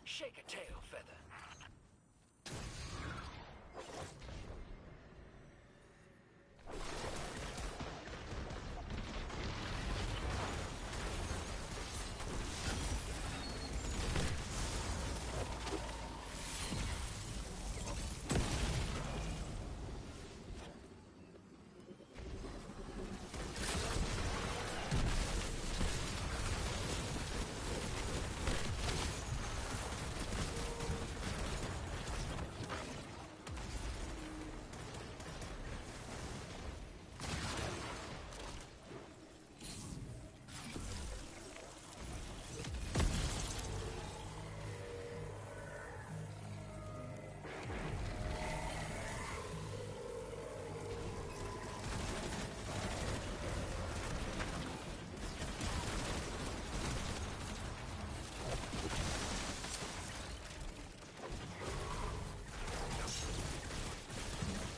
Shake a tail feather.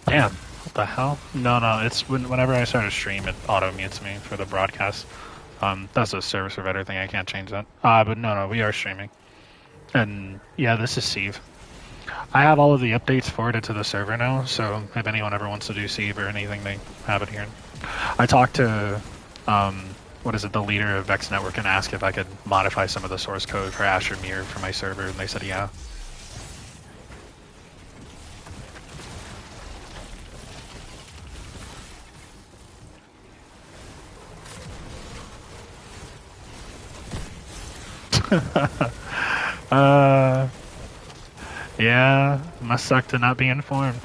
Damn, what the hell? No, it's whenever I start a stream, it auto-mutes me for the broadcast. That's a service provider thing, I can't change that. But no, we are streaming. And yeah, this is Sieve. I have all of the updates forwarded to the server now, so if anyone ever wants to do Sieve or anything, they have it here. I talked to, the leader of Vex Network and asked if I could modify some of the source code for Asher Mirror for my server, and they said yeah. Yeah, must suck to not be informed.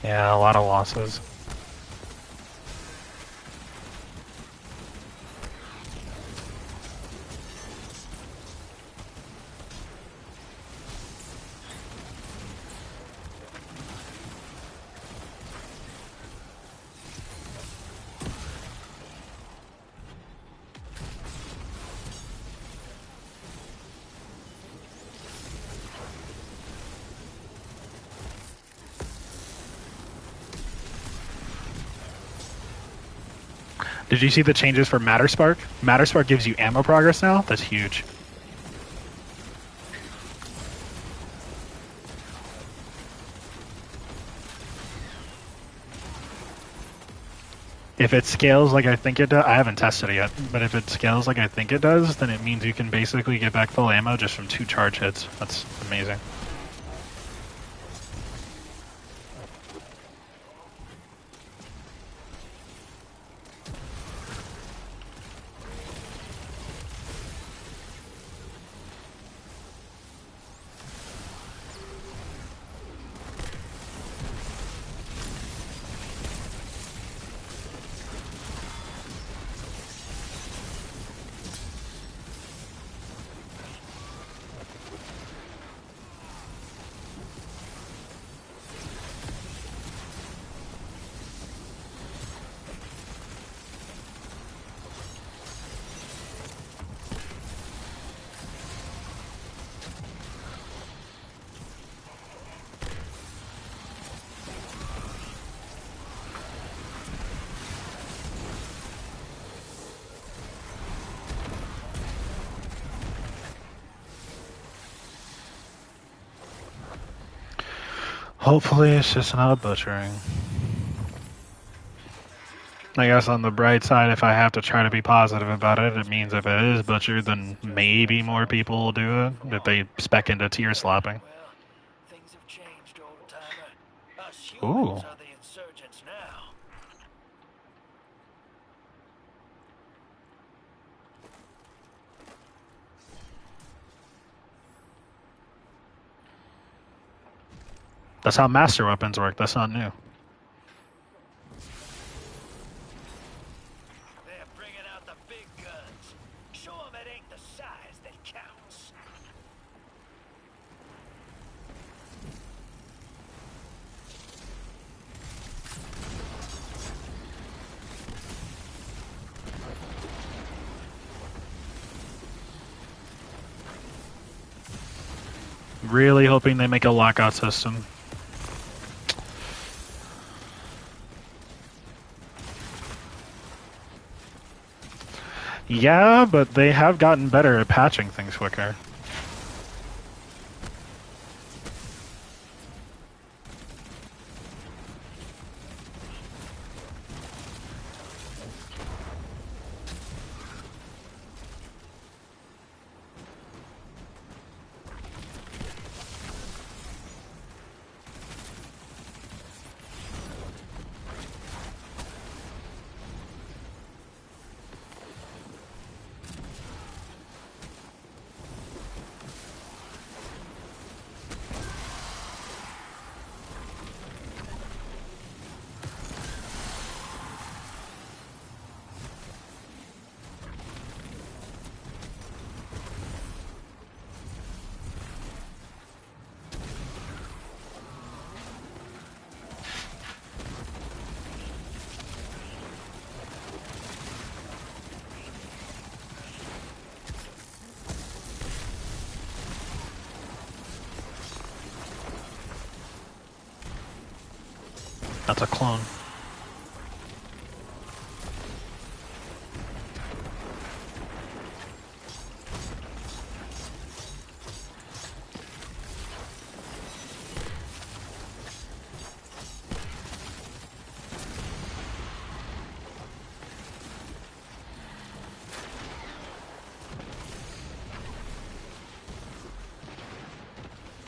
Yeah, a lot of losses. Did you see the changes for Matterspark? Matterspark gives you ammo progress now? That's huge. If it scales like I think it does, I haven't tested it yet, but if it scales like I think it does, then it means you can basically get back full ammo just from 2 charge hits. That's amazing. Hopefully it's just not butchering. I guess on the bright side, if I have to try to be positive about it, it means if it is butchered, then maybe more people will do it if they spec into tier slopping. Well, things have changed, old-timer. Us humans Ooh. are the insurgents now. That's how master weapons work. That's not new. They're bringing out the big guns. Show them it ain't the size that counts. Really hoping they make a lockout system. Yeah, but they have gotten better at patching things quicker. That's a clone.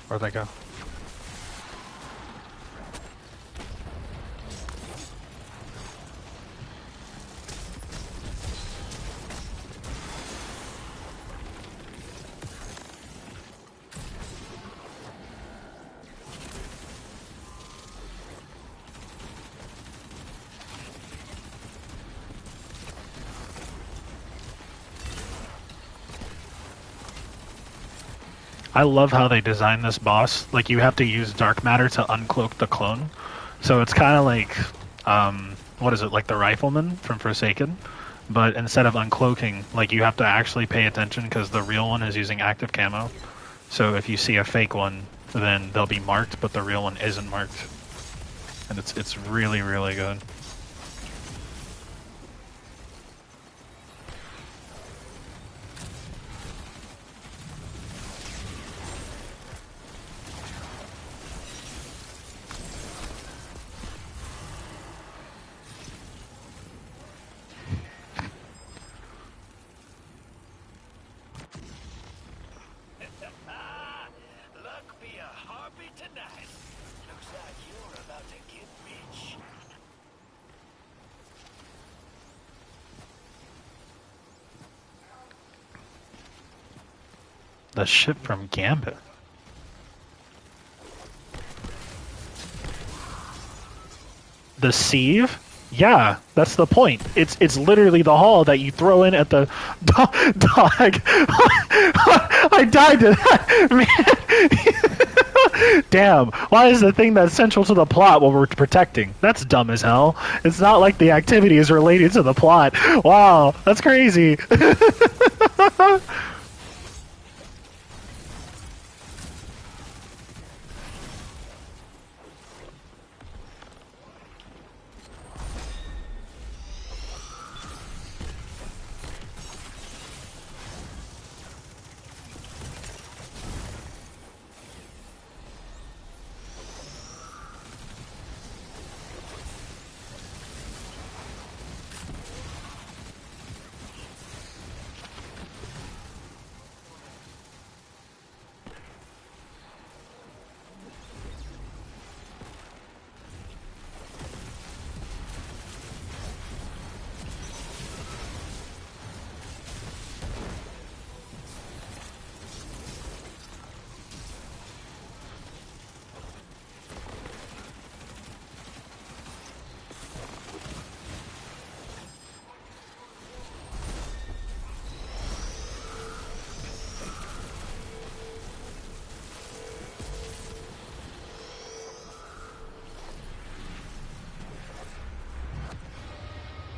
Where'd they go? I love how they designed this boss. Like, you have to use dark matter to uncloak the clone. So it's kind of like, what is it, like the rifleman from Forsaken? But instead of uncloaking, like, you have to actually pay attention because the real one is using active camo. So if you see a fake one, then they'll be marked, but the real one isn't marked. And it's really, really good. Luck be a harpy tonight. Looks like you're about to get rich. The ship from Gambit. The sieve? Yeah, that's the point. It's literally the hull that you throw in at the dog. I died to that, man. Damn. Why is the thing that's central to the plot what we're protecting? That's dumb as hell. It's not like the activity is related to the plot. Wow, that's crazy.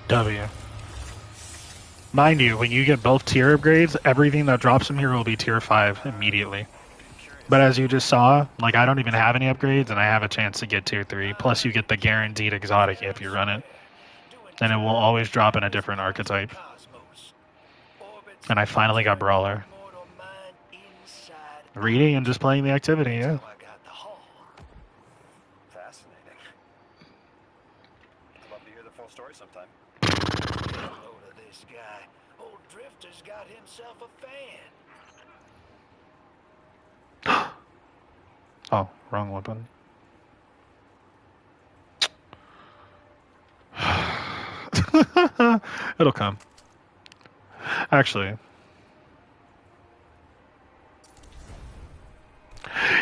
W. Mind you, when you get both tier upgrades, everything that drops from here will be tier 5 immediately. But as you just saw, like I don't even have any upgrades, and I have a chance to get tier 3. Plus, you get the guaranteed exotic if you run it, and it will always drop in a different archetype. And I finally got Brawler. Reading and just playing the activity, yeah. Fascinating. I'd love to hear the full story sometime. Load of this guy. Old Drifter's got himself a fan. Oh, wrong weapon. It'll come. Actually.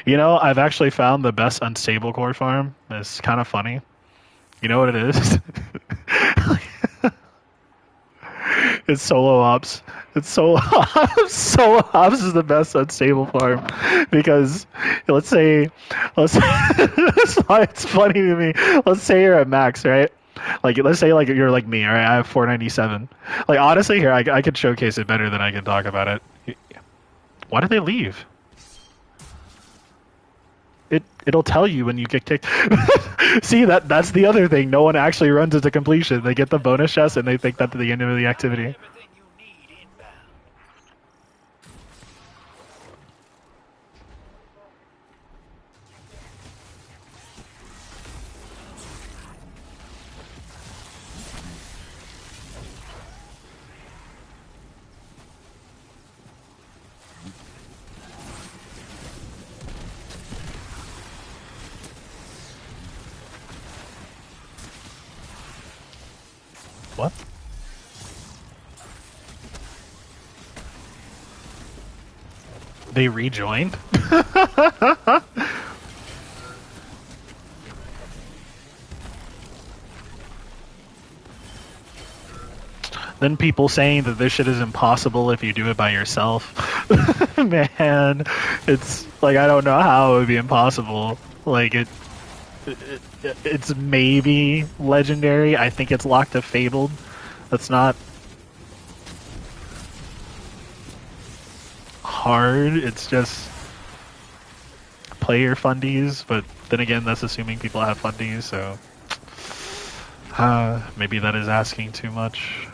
You know, I've actually found the best unstable core farm. It's kind of funny. You know what it is? It's solo ops. It's solo ops. Solo ops is the best unstable farm because let's say that's why it's funny to me. Let's say you're at max, right? Like let's say like you're like me, all right? I have 497. Like honestly, here I could showcase it better than I can talk about it. Why did they leave? It'll tell you when you get kicked. See that's the other thing. No one actually runs it to completion. They get the bonus chest and they think that's the end of the activity. Everything you need inbound. What? They rejoined? Then people saying that this shit is impossible if you do it by yourself. Man, it's like I don't know how it would be impossible. Like it's maybe legendary. I think it's locked to Fabled. That's not hard. It's just play your fundies, but then again, that's assuming people have fundies, so maybe that is asking too much.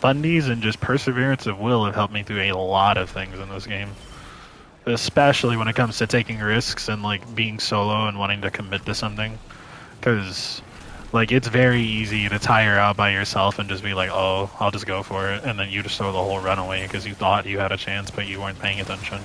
Fundies and just perseverance of will have helped me through a lot of things in this game. Especially when it comes to taking risks and like being solo and wanting to commit to something. Because like it's very easy to tire out by yourself and just be like, oh, I'll just go for it. And then you just throw the whole run away because you thought you had a chance but you weren't paying attention.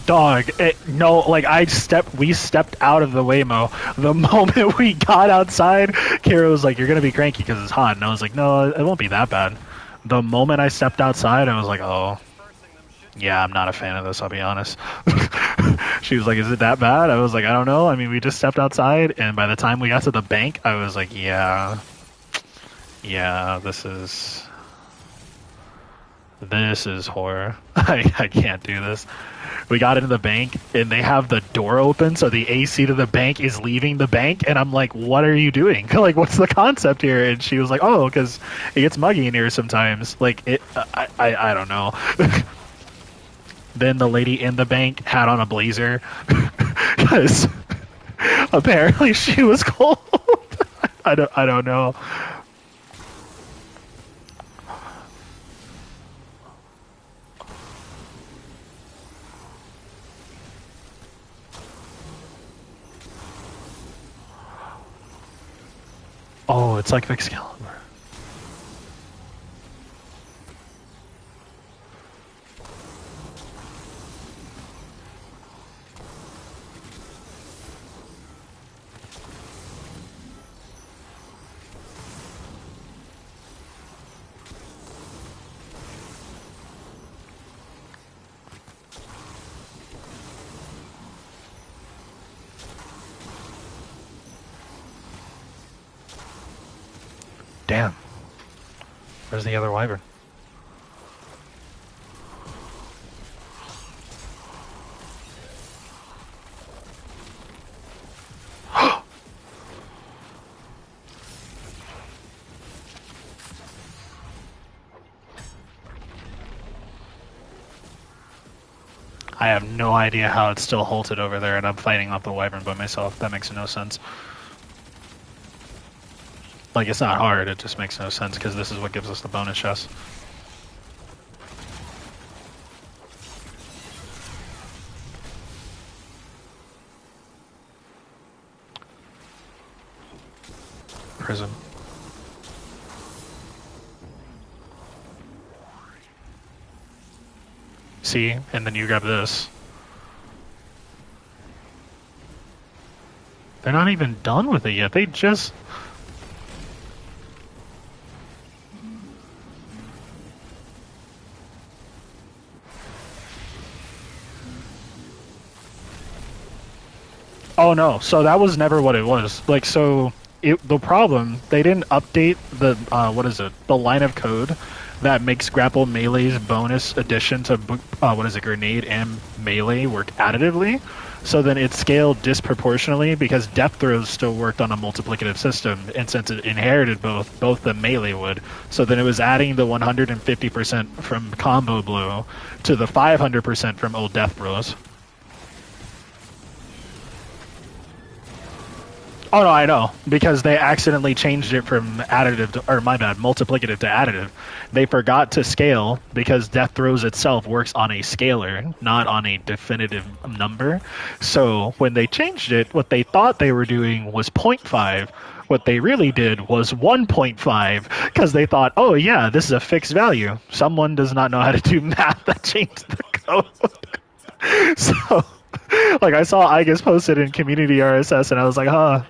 Dog, no, like we stepped out of the Waymo. The moment we got outside, Kira was like, "You're gonna be cranky because it's hot," and I was like, "No, it won't be that bad." The moment I stepped outside, I was like, "Oh, yeah, I'm not a fan of this. I'll be honest." She was like, "Is it that bad?" I was like, "I don't know. I mean, we just stepped outside, and by the time we got to the bank, I was like, yeah, this is horror. I can't do this." We got into the bank and they have the door open, so the AC to the bank is leaving the bank, and I'm like, what are you doing? Like, what's the concept here? And she was like, oh, because it gets muggy in here sometimes. Like, I don't know. Then the lady in the bank had on a blazer because apparently she was cold. I don't know. Oh, it's like Excalibur. Damn. Where's the other wyvern? I have no idea how it's still halted over there, and I'm fighting off the wyvern by myself. That makes no sense. Like, it's not hard, it just makes no sense, because this is what gives us the bonus chest. Prison. See? And then you grab this. They're not even done with it yet. They just... Oh no, so that was never what it was. Like, so... the problem, they didn't update the, the line of code that makes Grapple Melee's bonus addition to, Grenade and Melee work additively. So then it scaled disproportionately because Death Throws still worked on a multiplicative system, and since it inherited both the Melee would. So then it was adding the 150% from Combo Blow to the 500% from old Death Throws. Oh no, I know, because they accidentally changed it from additive to, or my bad, multiplicative to additive. They forgot to scale because Death Throws itself works on a scalar, not on a definitive number. So when they changed it, what they thought they were doing was 0.5. What they really did was 1.5 because they thought, oh yeah, this is a fixed value. Someone does not know how to do math that changed the code. So, like, I saw Igus posted in community RSS and I was like, huh.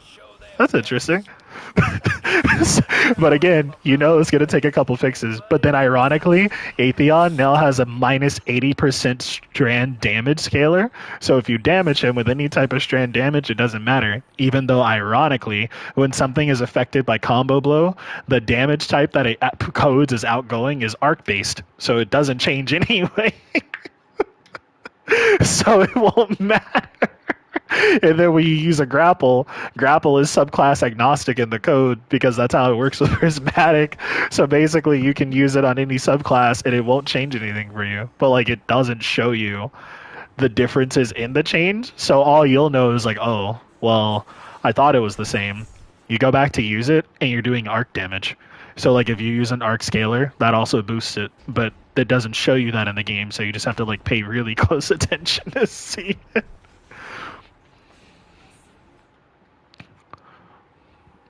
That's interesting. But again, you know it's going to take a couple fixes. But then ironically, Atheon now has a minus 80% strand damage scalar. So if you damage him with any type of strand damage, it doesn't matter. Even though ironically, when something is affected by combo blow, the damage type that it codes as outgoing is arc based. So it doesn't change anyway. So it won't matter. And then when you use a grapple is subclass agnostic in the code because that's how it works with prismatic. So basically you can use it on any subclass and it won't change anything for you. But like it doesn't show you the differences in the change. So all you'll know is like, oh, well, I thought it was the same. You go back to use it and you're doing arc damage. So like if you use an arc scalar, that also boosts it, but it doesn't show you that in the game, so you just have to like pay really close attention to see it.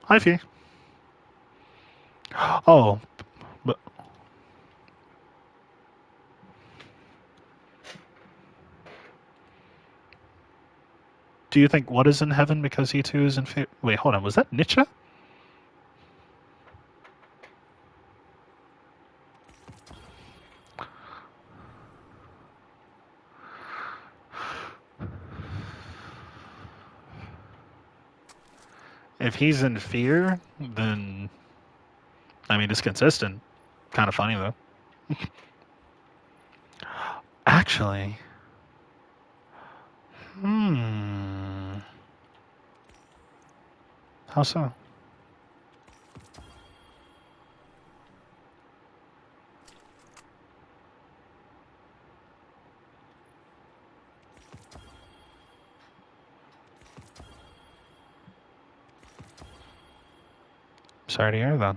Hi, Fee. Oh, but do you think what is in heaven because he too is in fear? Wait, hold on. Was that Nietzsche? If he's in fear, then I mean it's consistent. Kind of funny though. Actually, how so? Sorry to hear that.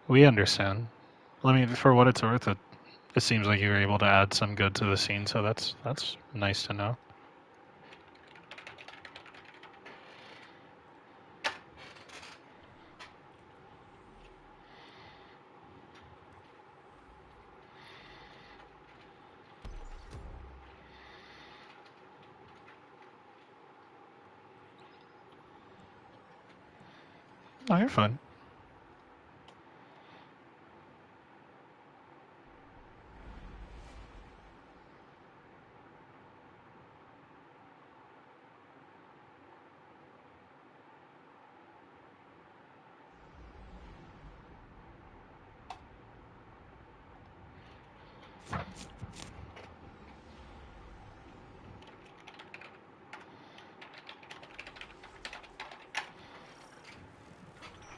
We understand. I mean, for what it's worth, it seems like you were able to add some good to the scene, so that's nice to know. Oh, you're fine.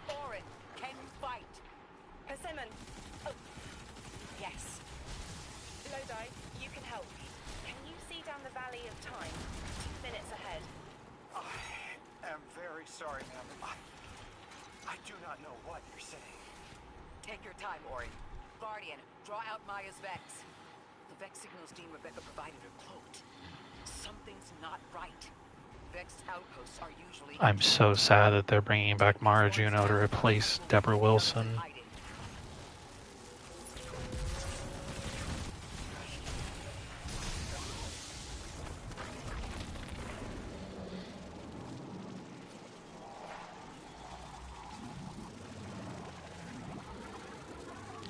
Orin, can you fight? Persimmon. Oh, yes. Lodi, you can help. Can you see down the Valley of Time? 2 minutes ahead. I am very sorry, ma'am. I do not know what you're saying. Take your time, Orin. Guardian, draw out Maya's Vex. The Vex signals Dean Rebecca provided are cloaked. Something's not right. Vex outposts are usually... I'm so sad that they're bringing back Mara Juno to replace Deborah Wilson.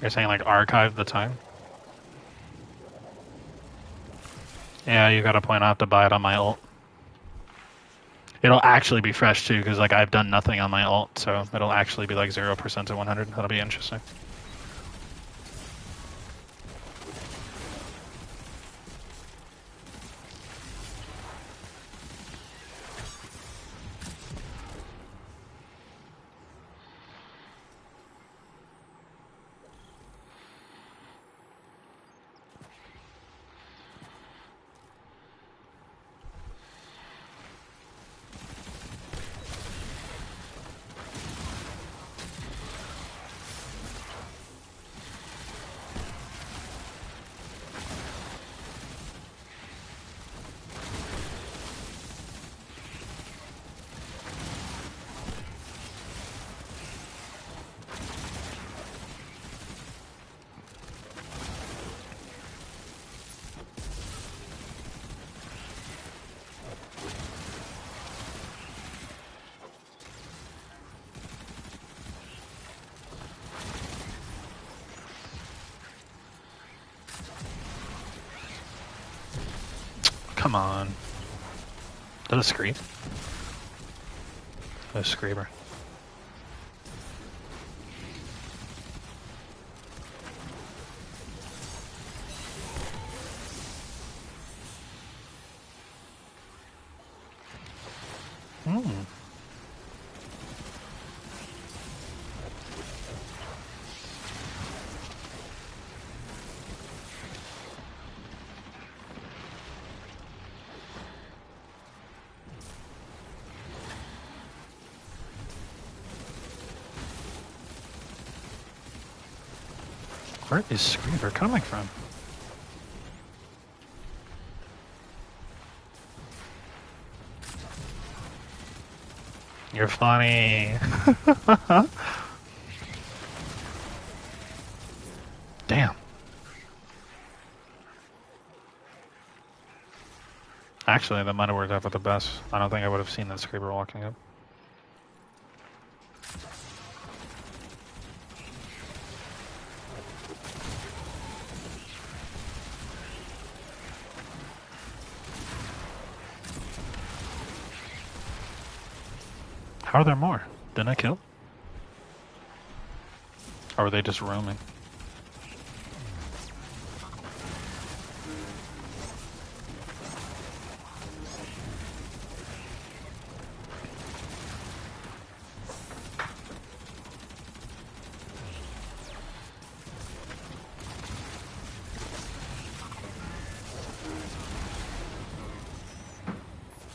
You're saying like archive the time? Yeah, you got a point. I have to buy it on my ult. It'll actually be fresh too, because like I've done nothing on my ult, so it'll actually be like 0% to 100. That'll be interesting. Come on. Is that a scream? A screamer. Where is Screamer coming from? You're funny. Damn. Actually, that might have worked out for the best. I don't think I would have seen that Screamer walking up. How are there more? Didn't I kill? Or were they just roaming?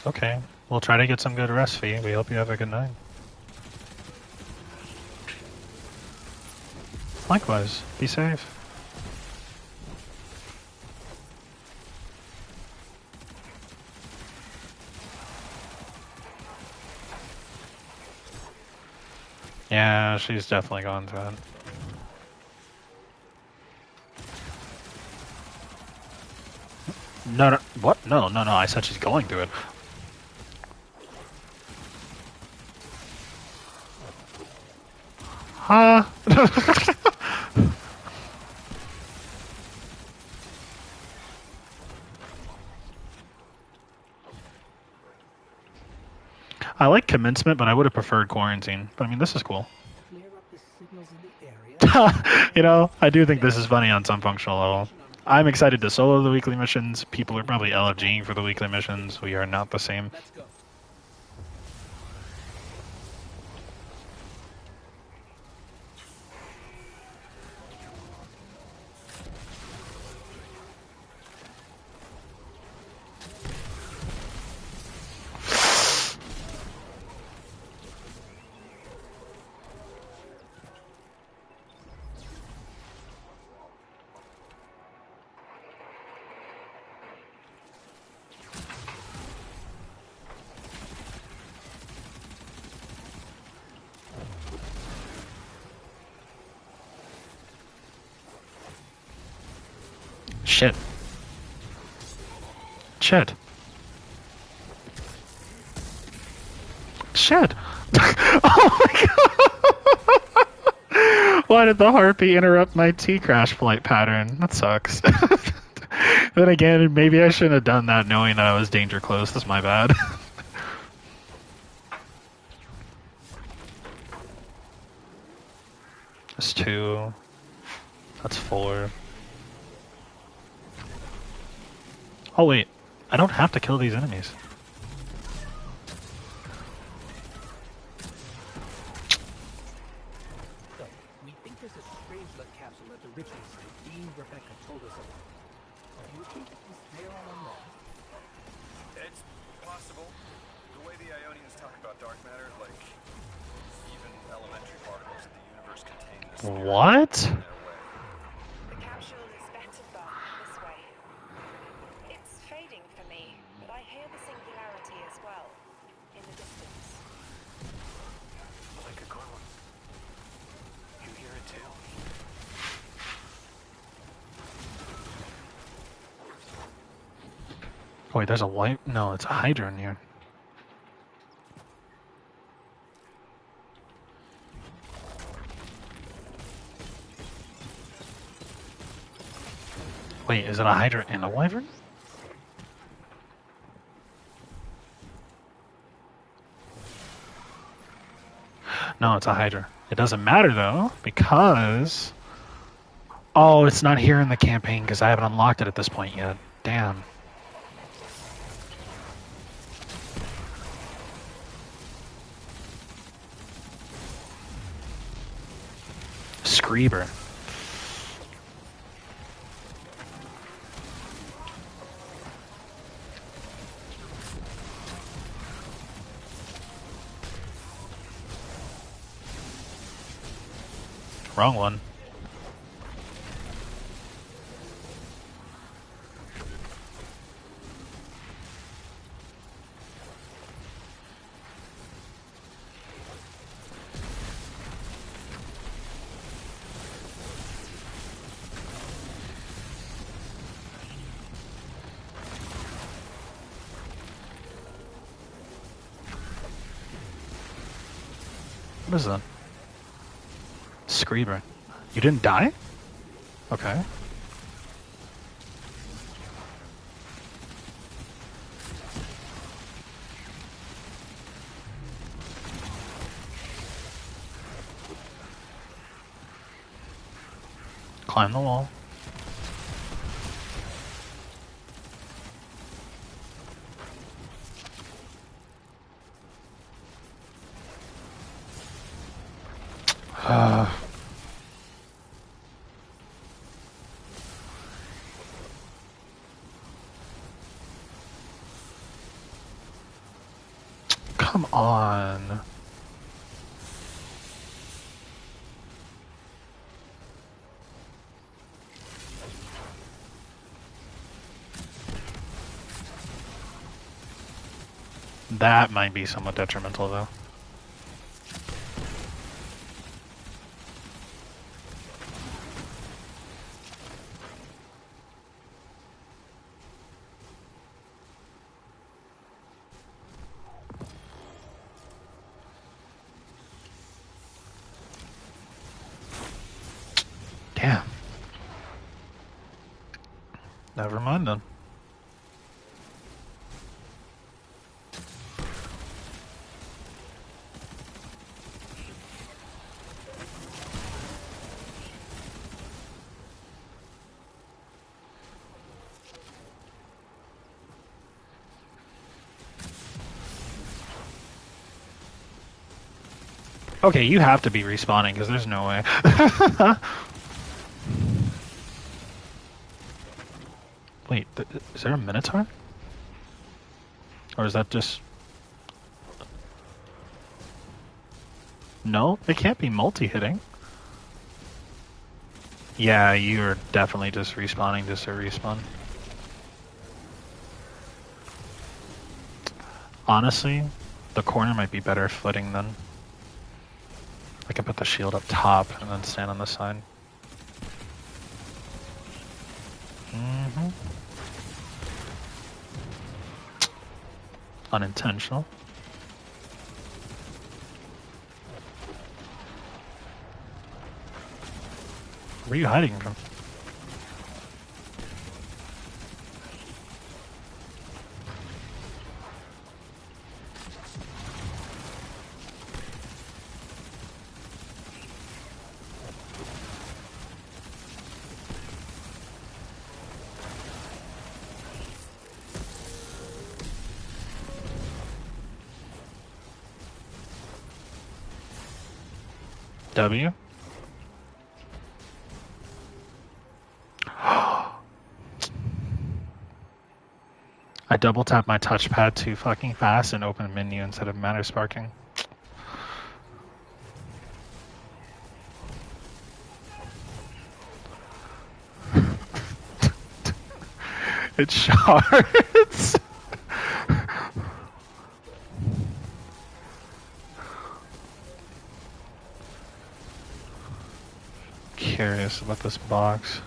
Okay, we'll try to get some good rest, Fee. We hope you have a good night. Likewise, be safe. Yeah, she's definitely gone to it. No, no, what? No, no, no, I said she's going to it. Huh? I like commencement, but I would have preferred quarantine. But I mean, this is cool. Clear up the signals in the area. You know, I do think this is funny on some functional level. I'm excited to solo the weekly missions. People are probably LFGing for the weekly missions. We are not the same. Let's go. Shit. Shit. Shit. Oh my god! Why did the harpy interrupt my T-crash flight pattern? That sucks. Then again, maybe I shouldn't have done that knowing that I was danger close. That's my bad. That's 2. That's 4. Oh wait, I don't have to kill these enemies. So, we think there's a Strangelove capsule at the ritual site Dean Rebecca told us about. Do you think it was there all along? It's possible. The way the Ionians talk about dark matter, like even elementary particles of the universe contain this. What? The capsule is better burnt this way. It's fading for me, but I hear the singularity as well, in the distance. Like a groan. You hear it too? Wait, there's a white? No, it's a Hydra in here. Wait, is it a Hydra and a Wyvern? No, it's a Hydra. It doesn't matter though, because... Oh, it's not here in the campaign because I haven't unlocked it at this point yet. Damn. Screeber. Wrong one. What is that? Screeber. You didn't die? Okay. Climb the wall. Come on. That might be somewhat detrimental, though. Damn. Never mind then. Okay, you have to be respawning because there's no way. Wait, is there a Minotaur? Or is that just... No, it can't be multi-hitting. Yeah, you're definitely just respawning just to respawn. Honestly, the corner might be better footing then. I can put the shield up top and then stand on the side. Unintentional. Where are you hiding from? W. I double tap my touchpad too fucking fast and open a menu instead of matter sparking. It shards. Curious about this box.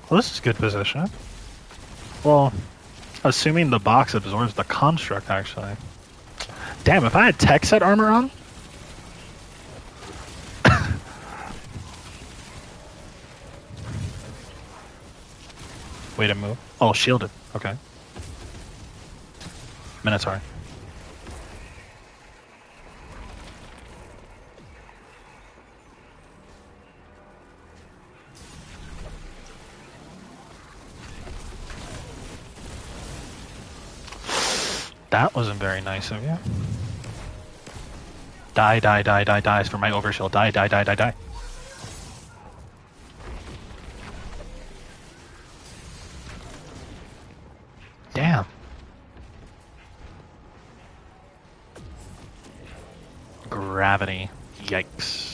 Well, this is good position. Well, assuming the box absorbs the construct, actually. Damn, if I had tech set armor on? Way to move. Oh, shielded. Okay. Minotaur. That wasn't very nice of you. Die, die, die, die, dies for my overshield. Die, die, die, die, die. Damn. Gravity. Yikes.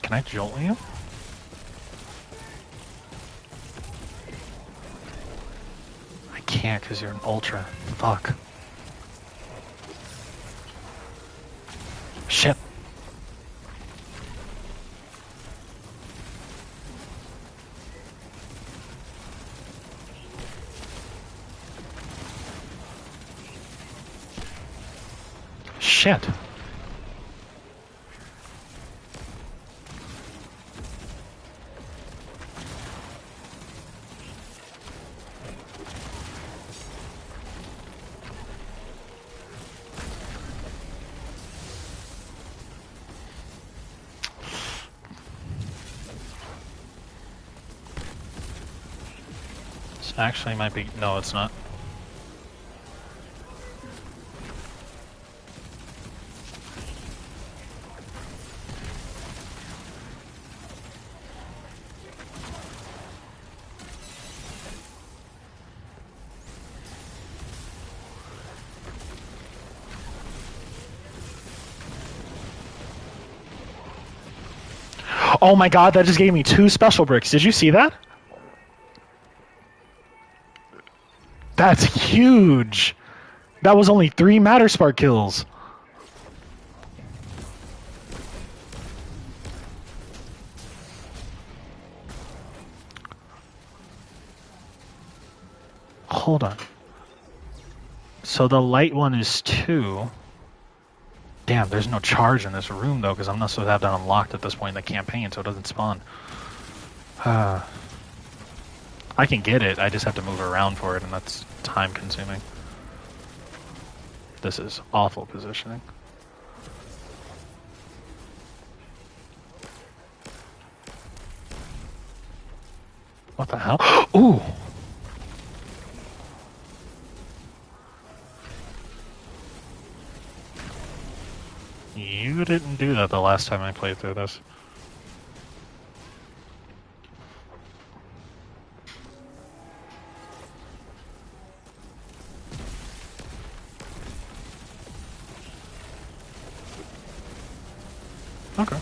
Can I jolt you? I can't because you're an ultra. Fuck. Shit. Shit. Actually might be... No, it's not. Oh my god, that just gave me 2 special bricks. Did you see that? That's huge. That was only 3 Matter Spark kills. Hold on. So the light one is 2. Damn, there's no charge in this room though, because I'm not supposed to have that unlocked at this point in the campaign, so it doesn't spawn. I can get it, I just have to move around for it, and that's time consuming. This is awful positioning. What the hell? Ooh! You didn't do that the last time I played through this. Okay.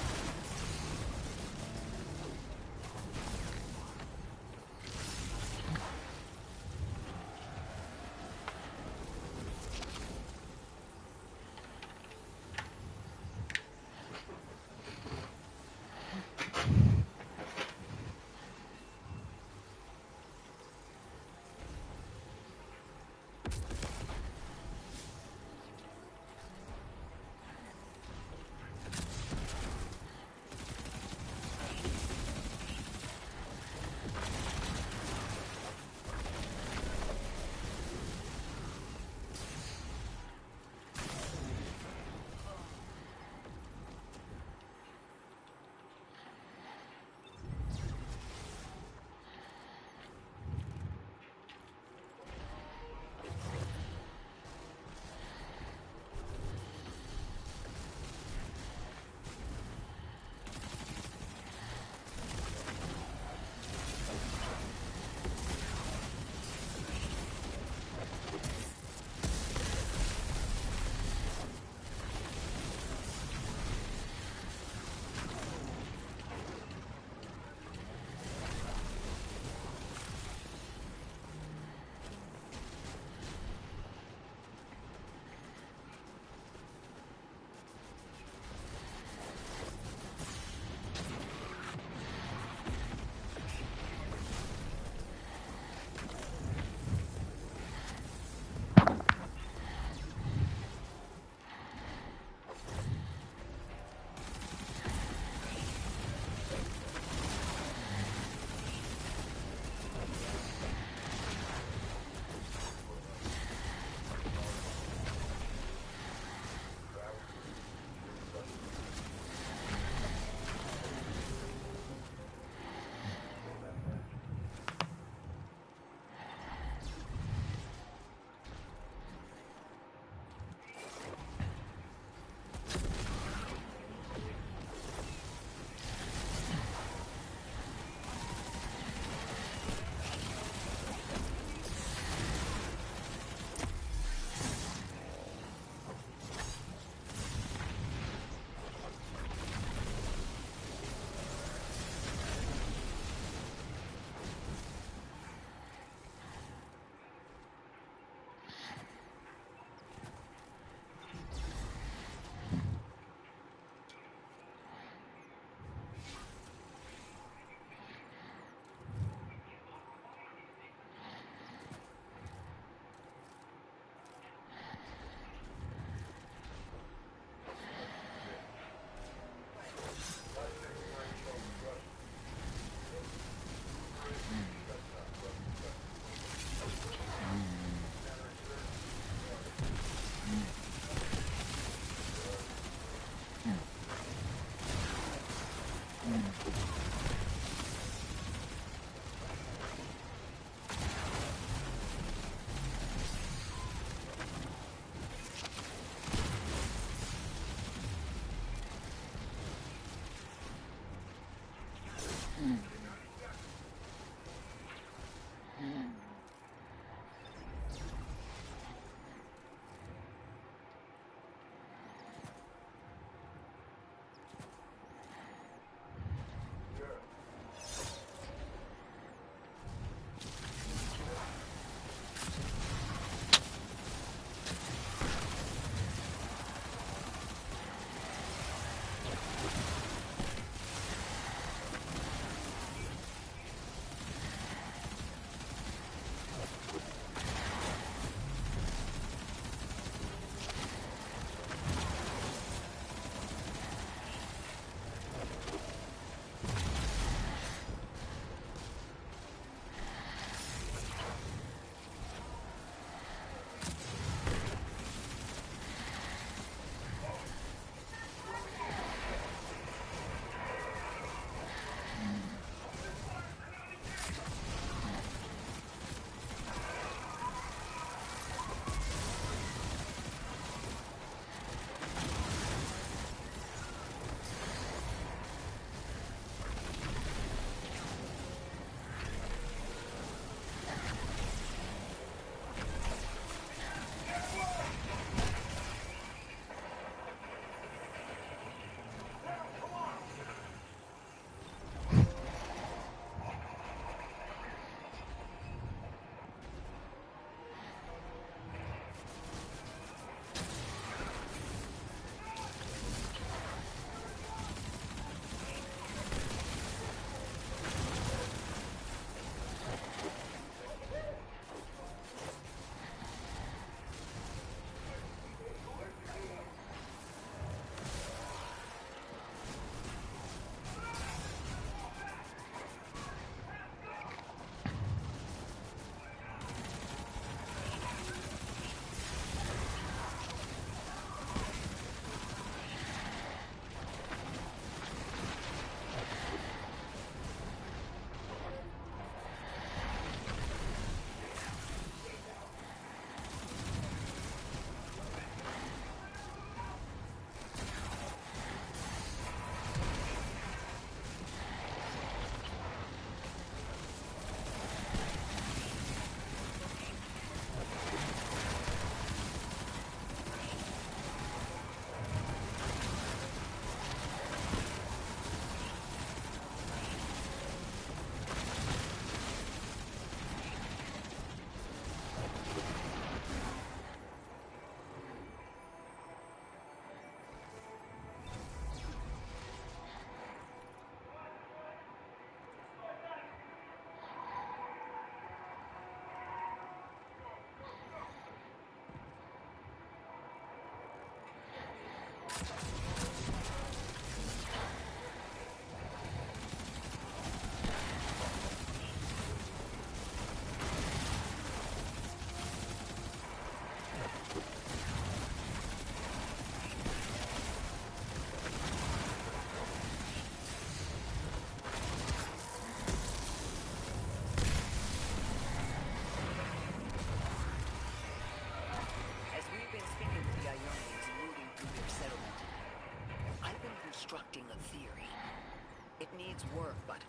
its work, but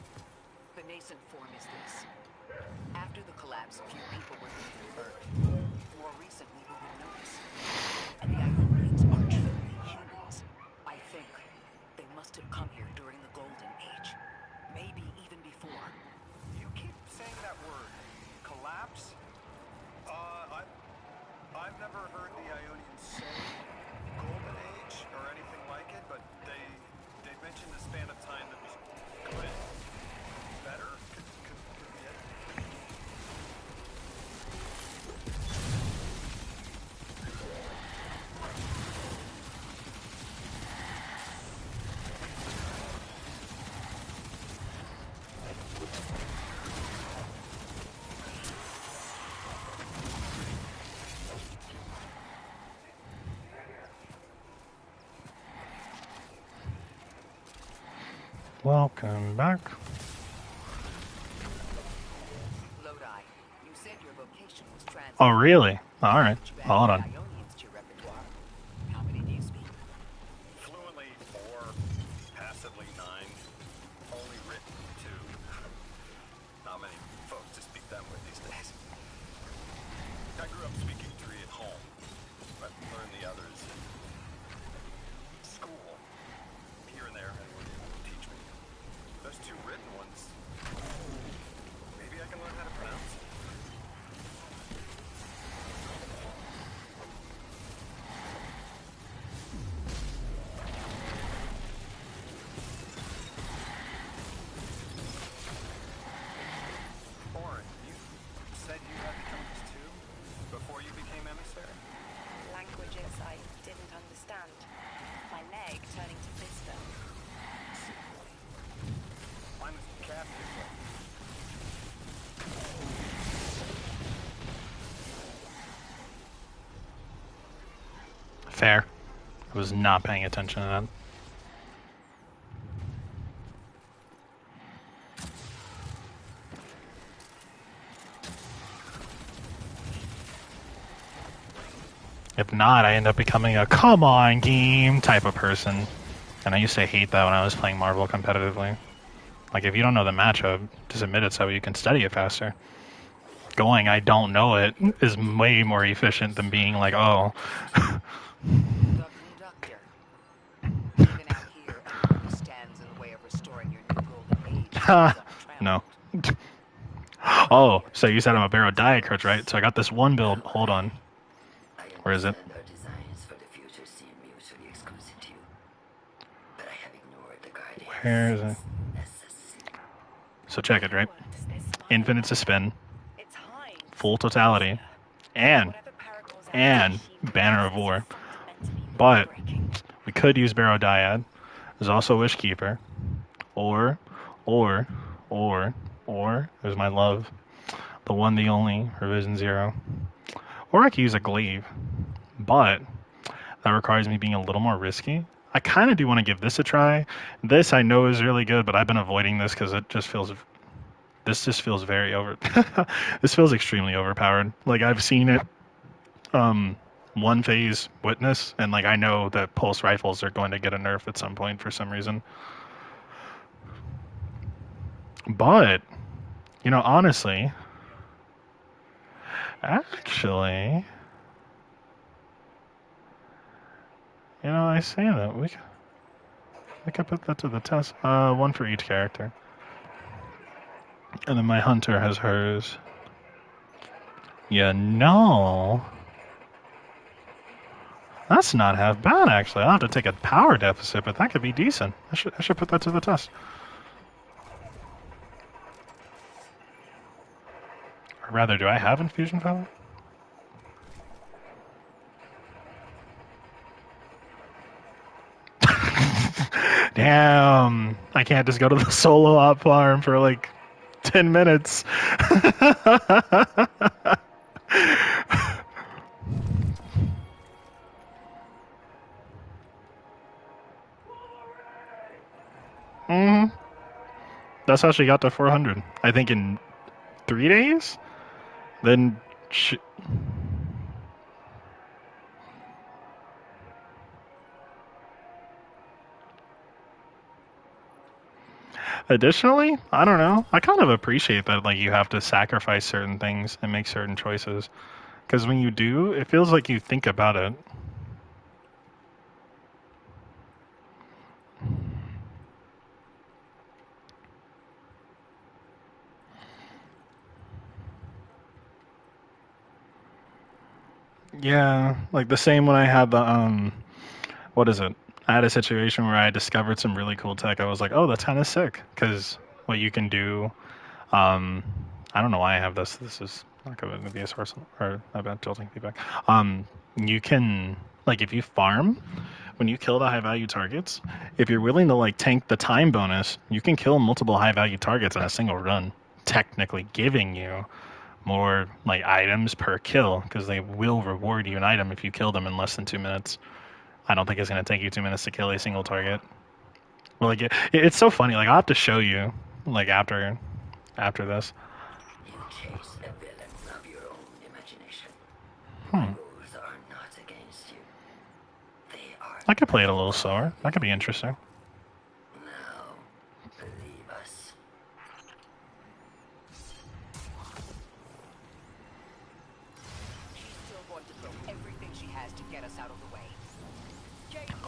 the nascent form is this. After the collapse, few people were leaving Earth. More recently, we would notice. And the Ionians are truly humans. I think they must have come here during the Golden Age. Maybe even before. You keep saying that word. Collapse? I've never heard the Ionians say Golden Age or anything like it, but they mentioned a span of time that was good. Better? Could be it. Welcome back. Lodi, you said your vocation was translated. Oh, really? All right. Which Hold added on. Ionians to your repertoire. How many do you speak? Fluently 4, passively 9, only written 2. Not many folks to speak them with these days. I grew up speaking 3 at home, but learned the others in school. Here and there, anyone would teach me. Those 2 written ones, maybe I can learn how to pronounce. Orin, you said you had tongues too before you became emissary? Languages I didn't understand. My leg turning to wisdom. Mine was captive. Fair. I was not paying attention to that. If not, I end up becoming a come on game type of person. And I used to hate that when I was playing Marvel competitively. Like, if you don't know the matchup, just admit it so you can study it faster. Going, I don't know it, is way more efficient than being like, oh. The conductor. Even out here, anyone who stands in the way of restoring your new golden age. Ha! is No. untrammeled. Oh, so you said I'm a Barrow Diacrutch, right? So I got this one build. Hold on. Where is it? Our designs for the future seem mutually exclusive to you. But I have ignored the Guardians. Where is it? So check it, right? What does this smile Infinite about? Suspend, It's Hines. full totality, and Whatever Paracor's and energy she Banner of possesses War. is fundamentally But breathtaking. we could use Barrow Dyad. There's also Wishkeeper. Or, there's my love. The one, the only, Revision 0. Or I could use a Glaive. But that requires me being a little more risky. I kind of do want to give this a try. This I know is really good, but I've been avoiding this because it just feels... This just feels very over... This feels extremely overpowered. Like, I've seen it... one phase Witness, and like I know that pulse rifles are going to get a nerf at some point for some reason. But, you know, honestly, actually, you know, I say that we could put that to the test. One for each character, and then my hunter has hers. Yeah, no. That's not half bad, actually. I'll have to take a power deficit, but that could be decent. I should put that to the test. Or rather, do I have Infusion Feather? Damn. I can't just go to the solo op farm for like 10 minutes. That's how she got to 400. I think in 3 days? Then she... Additionally, I don't know. I kind of appreciate that like you have to sacrifice certain things and make certain choices. Because when you do, it feels like you think about it. Yeah, like the same when I had the what is it? I had a situation where I discovered some really cool tech. I was like, oh, that's kind of sick because what you can do. Um, I don't know why I have this. This is not going to be a source or about tilting feedback. You can like if you farm when you kill the high value targets, if you're willing to like tank the time bonus, you can kill multiple high value targets in a single run, technically giving you more like items per kill because they will reward you an item if you kill them in less than 2 minutes. I don't think it's going to take you 2 minutes to kill a single target. Well, like it's so funny. Like I'll have to show you like after this. You chase a villain of your own imagination. Hmm. Rules are not against you. They are. I could play it a little slower. That could be interesting. Now, believe us. She's still going to throw everything she has to get us out of the way.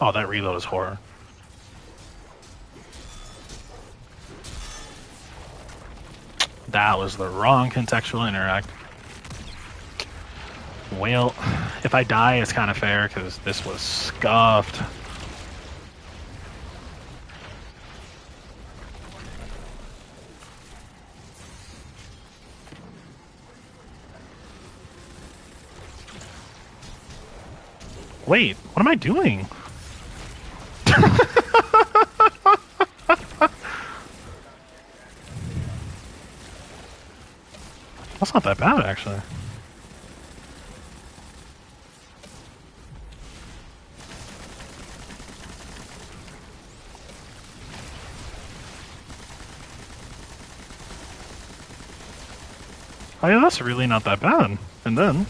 Oh, that reload is horror. That was the wrong contextual interact. Well, if I die, it's kind of fair because this was scuffed. Wait, what am I doing? That's not that bad, actually. Oh yeah, that's really not that bad. And then...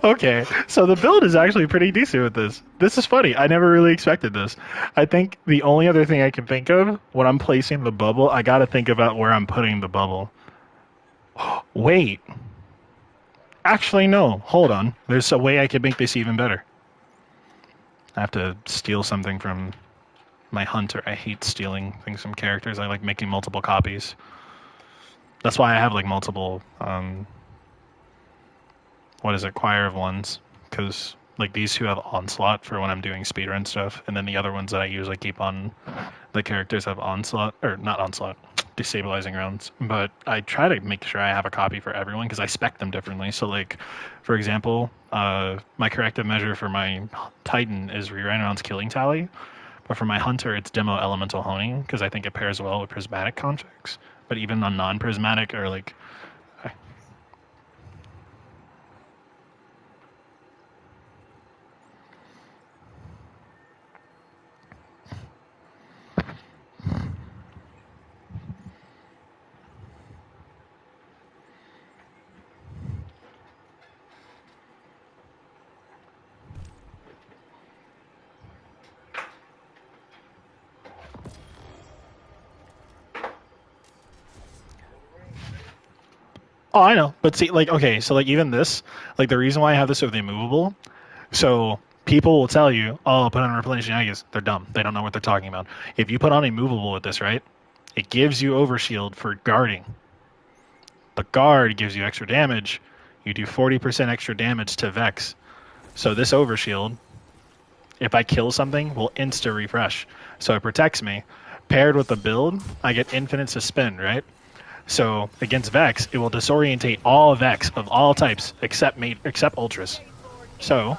Okay, so the build is actually pretty decent with this. This is funny. I never really expected this. I think the only other thing I can think of when I'm placing the bubble, I gotta think about where I'm putting the bubble. Wait. Actually, no. Hold on. There's a way I could make this even better. I have to steal something from my hunter. I hate stealing things from characters. I like making multiple copies. That's why I have like multiple what is it, Choir of Ones, because like these two have Onslaught for when I'm doing speedrun stuff, and then the other ones that I usually keep on the characters have Onslaught, or not Onslaught, destabilizing rounds. But I try to make sure I have a copy for everyone because I spec them differently. So like, for example, my corrective measure for my Titan is rerun rounds killing tally, but for my Hunter it's demo elemental honing because I think it pairs well with prismatic configs. But even on non-prismatic or like oh, I know. But see, like, okay, so like even this, like the reason why I have this with the immovable, so people will tell you, oh, put on replenishing Aegis. They're dumb. They don't know what they're talking about. If you put on immovable with this, right, it gives you overshield for guarding. The guard gives you extra damage. You do 40% extra damage to Vex. So this overshield, if I kill something, will insta refresh. So it protects me. Paired with the build, I get infinite suspend, right? So against Vex, it will disorientate all Vex of all types except Ultras. So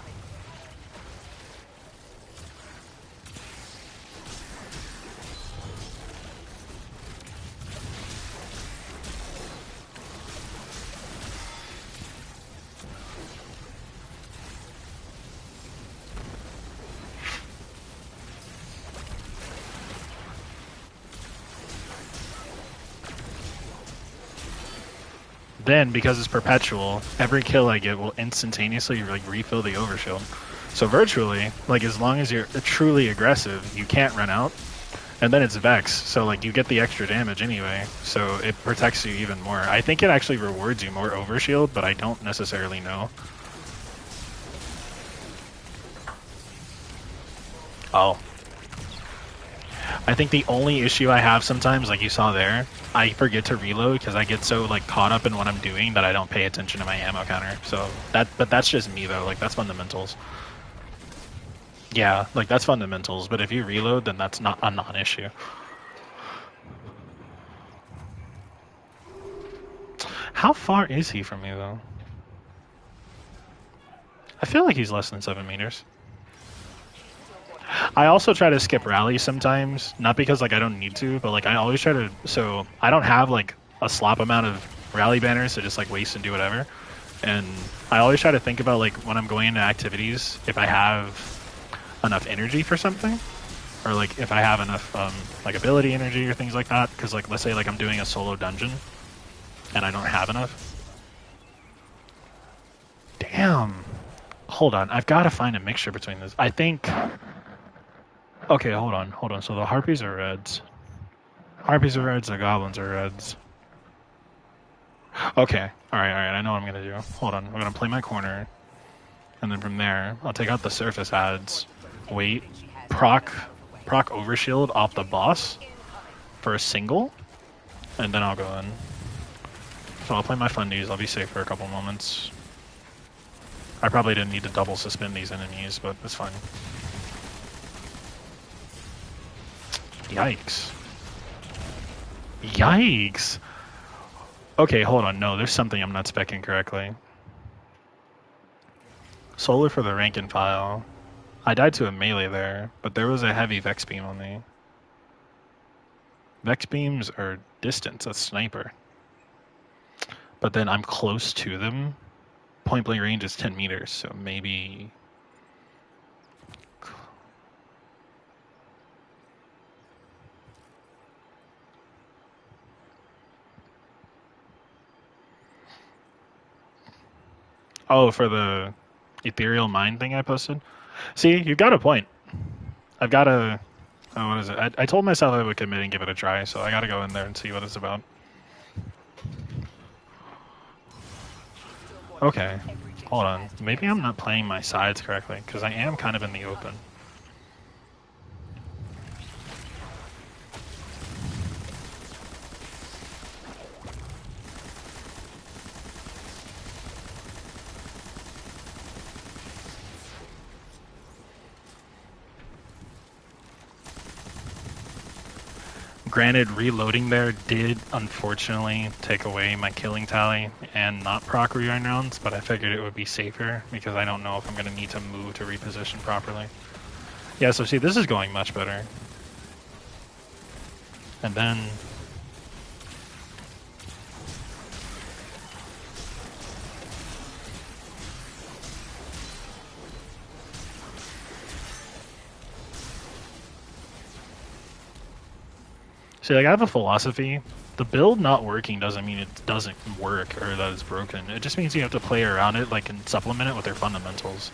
then because it's perpetual, every kill I get will instantaneously like refill the overshield. So virtually, like as long as you're truly aggressive, you can't run out. And then it's Vex, so like you get the extra damage anyway, so it protects you even more. I think it actually rewards you more overshield, but I don't necessarily know. Oh. I think the only issue I have sometimes, like you saw there, I forget to reload because I get so like caught up in what I'm doing that I don't pay attention to my ammo counter. So but that's just me though, like that's fundamentals. Yeah, like that's fundamentals, but if you reload, then that's not a non-issue. How far is he from me, though? I feel like he's less than 7 meters. I also try to skip rallies sometimes, not because like I don't need to, but like I always try to, so I don't have like a slop amount of rally banners to just like waste and do whatever. And I always try to think about like when I'm going into activities, if I have enough energy for something, or like if I have enough like ability energy or things like that, because like let's say like I'm doing a solo dungeon and I don't have enough. Damn, hold on, I've got to find a mixture between this. I think, okay, hold on, so the harpies are reds, the goblins are reds. Okay, all right, I know what I'm gonna do. Hold on, I'm gonna play my corner, and then from there I'll take out the surface ads, wait, proc overshield off the boss for a single, and then I'll go in. So I'll play my fundies, I'll be safe for a couple moments. I probably didn't need to double suspend these enemies, but it's fine. Yikes. Yikes! Okay, hold on, no, there's something I'm not speccing correctly. Solar for the rank and file. I died to a melee there, but there was a heavy Vex beam on me. Vex beams are distance, that's sniper. But then I'm close to them. Point blank range is 10 meters, so maybe... Oh, for the ethereal mind thing I posted? See, you've got a point. I've got to... Oh, what is it? I told myself I would commit and give it a try, so I gotta go in there and see what it's about. Okay, hold on. Maybe I'm not playing my sides correctly, because I am kind of in the open. Granted, reloading there did unfortunately take away my killing tally and not proc rewind rounds, but I figured it would be safer because I don't know if I'm going to need to move to reposition properly. Yeah, so see, this is going much better. And then... See, like, I have a philosophy. The build not working doesn't mean it doesn't work or that it's broken. It just means you have to play around it, like, and supplement it with their fundamentals.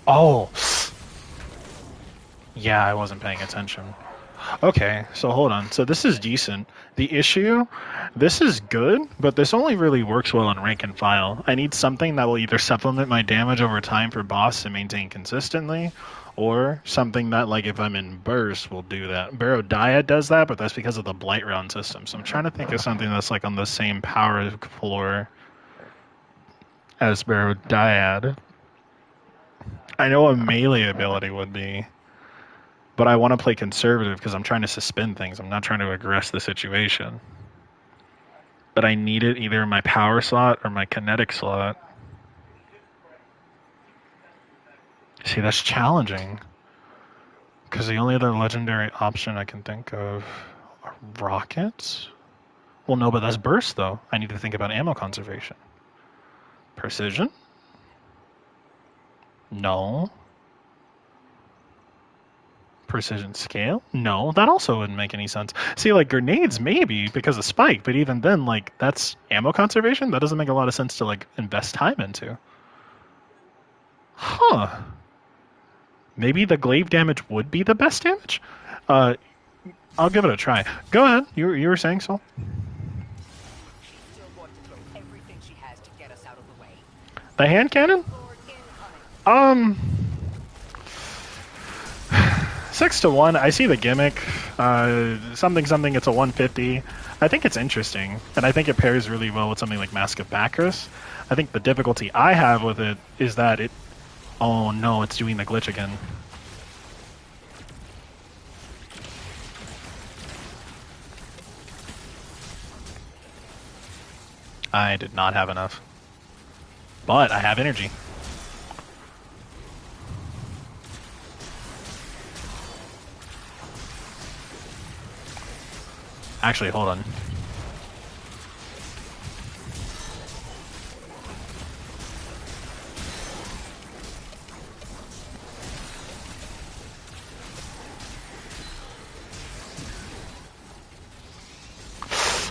Oh! Yeah, I wasn't paying attention. Okay, so hold on. So this is decent. The issue, this is good, but this only really works well on rank and file. I need something that will either supplement my damage over time for boss and maintain consistently, or something that, like, if I'm in burst, will do that. Barrow Dyad does that, but that's because of the Blight Round system. So I'm trying to think of something that's, like, on the same power floor as Barrow Dyad. I know a melee ability would be, but I want to play conservative because I'm trying to suspend things. I'm not trying to aggress the situation. But I need it either in my power slot or my kinetic slot. See, that's challenging. Because the only other legendary option I can think of are rockets? Well, no, but that's burst, though. I need to think about ammo conservation. Precision? No. Precision scale? No, that also wouldn't make any sense. See, like, grenades, maybe, because of spike, but even then, like, that's ammo conservation? That doesn't make a lot of sense to, like, invest time into. Huh. Maybe the glaive damage would be the best damage? I'll give it a try. Go ahead. You were saying so? She's still going to throw everything she has to get us out of the way. The hand cannon? Lord incoming. 6 to 1. I see the gimmick. Something, it's a 150. I think it's interesting, and I think it pairs really well with something like Mask of Bacchus. I think the difficulty I have with it is that it... Oh no, it's doing the glitch again. I did not have enough. But I have energy. Actually, hold on.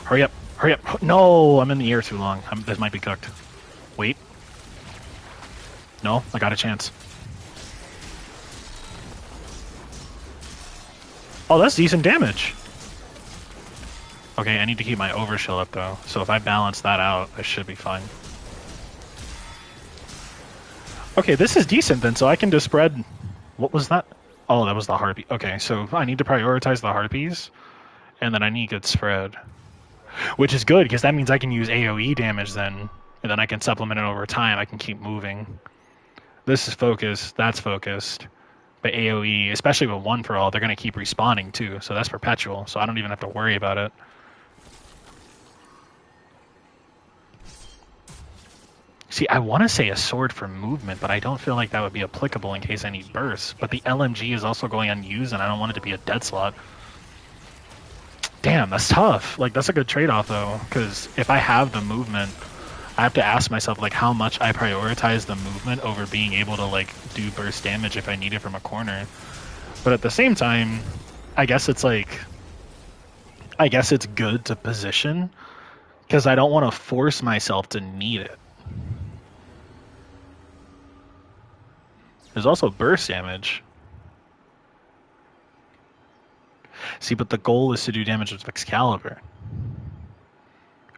Hurry up. Hurry up. No, I'm in the air too long. This might be cooked. Wait. No, I got a chance. Oh, that's decent damage. Okay, I need to keep my overshield up, though. So if I balance that out, I should be fine. Okay, this is decent, then, so I can just spread... What was that? Oh, that was the harpy. Okay, so I need to prioritize the harpies, and then I need good spread. Which is good, because that means I can use AoE damage then, and then I can supplement it over time. I can keep moving. This is focused, that's focused. But AoE, especially with One for All, they're going to keep respawning, too, so that's perpetual, so I don't even have to worry about it. See, I want to say a sword for movement, but I don't feel like that would be applicable in case I need bursts. But the LMG is also going unused, and I don't want it to be a dead slot. Damn, that's tough. Like, that's a good trade-off, though, because if I have the movement, I have to ask myself, like, how much I prioritize the movement over being able to, like, do burst damage if I need it from a corner. But at the same time, I guess it's, like... I guess it's good to position, because I don't want to force myself to need it. There's also burst damage. See, but the goal is to do damage with Excalibur.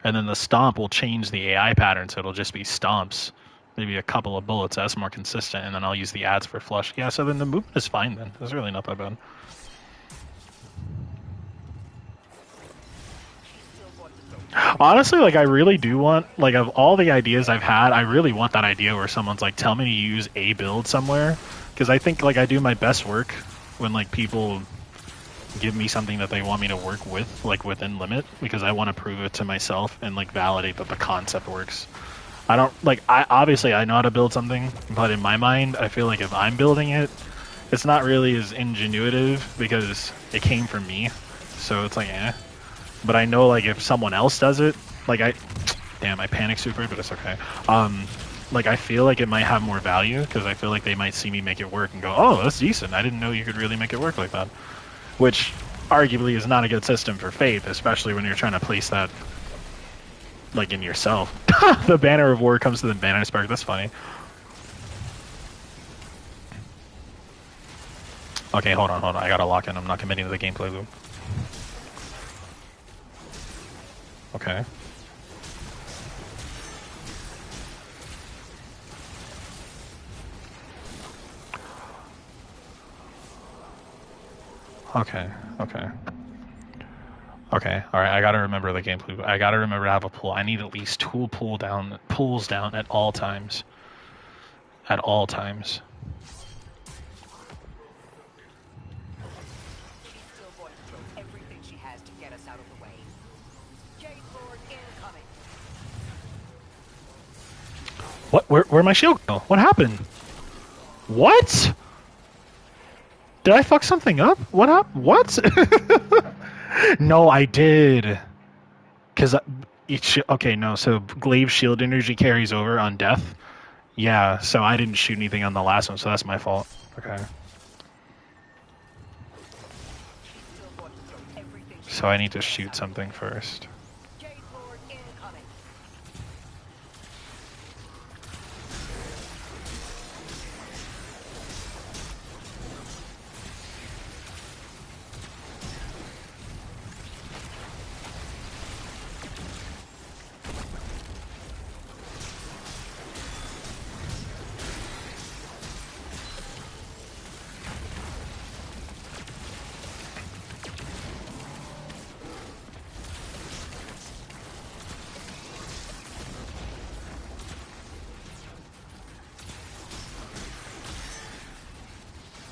And then the stomp will change the AI pattern, so it'll just be stomps. Maybe a couple of bullets, that's more consistent, and then I'll use the ads for flush. Yeah, so then the movement is fine then. It's really not that bad. Honestly, like, I really do want, like, of all the ideas I've had, I really want that idea where someone's like, tell me to use a build somewhere. Because I think, like, I do my best work when, like, people give me something that they want me to work with, like, within limit. Because I want to prove it to myself and, like, validate that the concept works. I don't, like, obviously I know how to build something, but in my mind, I feel like if I'm building it, it's not really as ingenuitive because it came from me. So it's like, eh. But I know, like, if someone else does it, like, damn, I panic super, but it's okay. Like, I feel like it might have more value, because I feel like they might see me make it work and go, oh, that's decent, I didn't know you could really make it work like that. Which, arguably, is not a good system for Faith, especially when you're trying to place that, like, in yourself. The Banner of War comes to the Banner Spark, that's funny. Okay, hold on. I gotta lock in. I'm not committing to the gameplay loop. Okay. Okay. Alright, I gotta remember the gameplay. I gotta remember to have a pull. I need at least 2 pulls down at all times. At all times. She's still going to throw everything she has to get us out of the way. Jade Lord incoming. What? Where'd my shield go? What happened? What? Did I fuck something up? What happened? What? No, I did. Cause okay, no. So Glaive shield energy carries over on death. Yeah. So I didn't shoot anything on the last one, so that's my fault. Okay. She's still going to throw everything she So I has need to get us shoot out of something the way. first. Jade Lord incoming.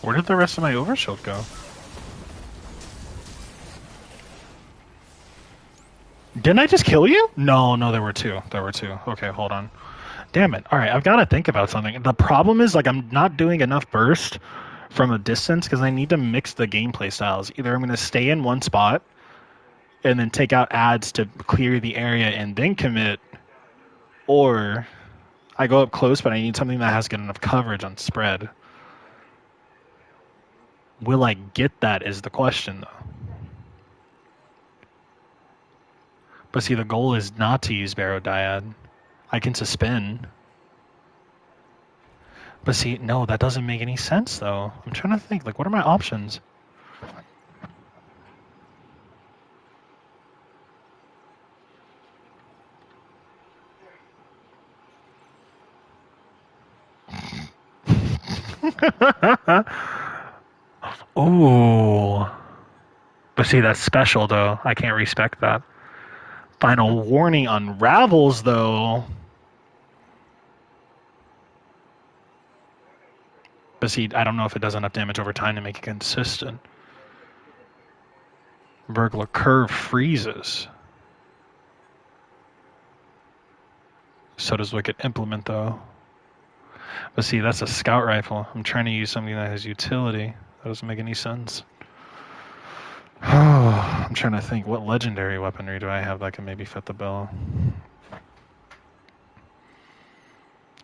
Where did the rest of my overshield go? Didn't I just kill you? No, there were 2. Okay, hold on. Damn it. Alright, I've got to think about something. The problem is, like, I'm not doing enough burst from a distance because I need to mix the gameplay styles. Either I'm going to stay in one spot and then take out ads to clear the area and then commit, or I go up close, but I need something that has good enough coverage on spread. Will I get that is the question, though. But see, the goal is not to use Barodiad. I can suspend. But see, no, that doesn't make any sense, though. I'm trying to think, like, what are my options? Ooh. But see, that's special, though. I can't respect that. Final warning unravels, though. But see, I don't know if it does enough damage over time to make it consistent. Burglar Curve freezes. So does Wicked Implement, though. But see, that's a scout rifle. I'm trying to use something that has utility. That doesn't make any sense. I'm trying to think, what legendary weaponry do I have that can maybe fit the bill?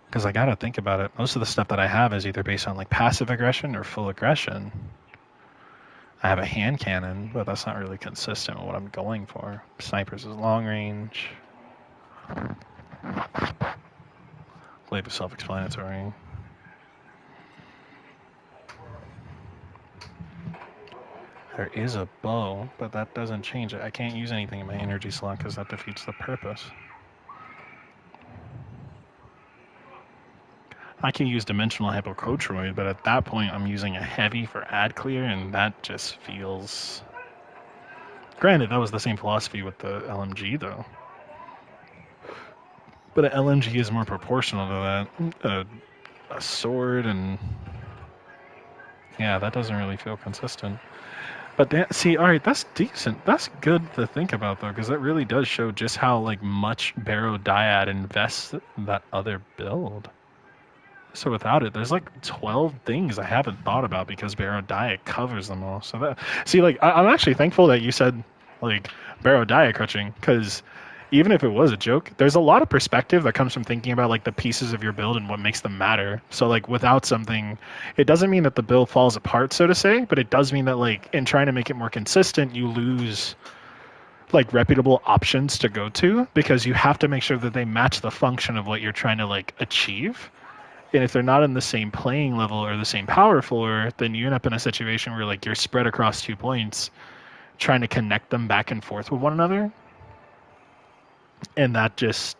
Because I gotta think about it. Most of the stuff that I have is either based on like passive aggression or full aggression. I have a hand cannon, but that's not really consistent with what I'm going for. Snipers is long range. Glaive is self-explanatory. There is a bow, but that doesn't change it. I can't use anything in my energy slot because that defeats the purpose. I can use Dimensional Hypocrotroid, but at that point I'm using a heavy for ad clear, and that just feels... Granted, that was the same philosophy with the LMG, though. But an LMG is more proportional to that. A sword and... Yeah, that doesn't really feel consistent. But that, see, alright, that's decent. That's good to think about, though, because that really does show just how like much Barodiad invests in that other build. So without it, there's like 12 things I haven't thought about because Barodiad covers them all. So that, see, like, I'm actually thankful that you said, like, Barodiad crutching, because even if it was a joke, there's a lot of perspective that comes from thinking about, like, the pieces of your build and what makes them matter. So, like, without something, it doesn't mean that the build falls apart, so to say, but it does mean that, like, in trying to make it more consistent, you lose, like, reputable options to go to, because you have to make sure that they match the function of what you're trying to, like, achieve. And if they're not in the same playing level or the same power floor, then you end up in a situation where like you're spread across 2 points, trying to connect them back and forth with one another. And that just,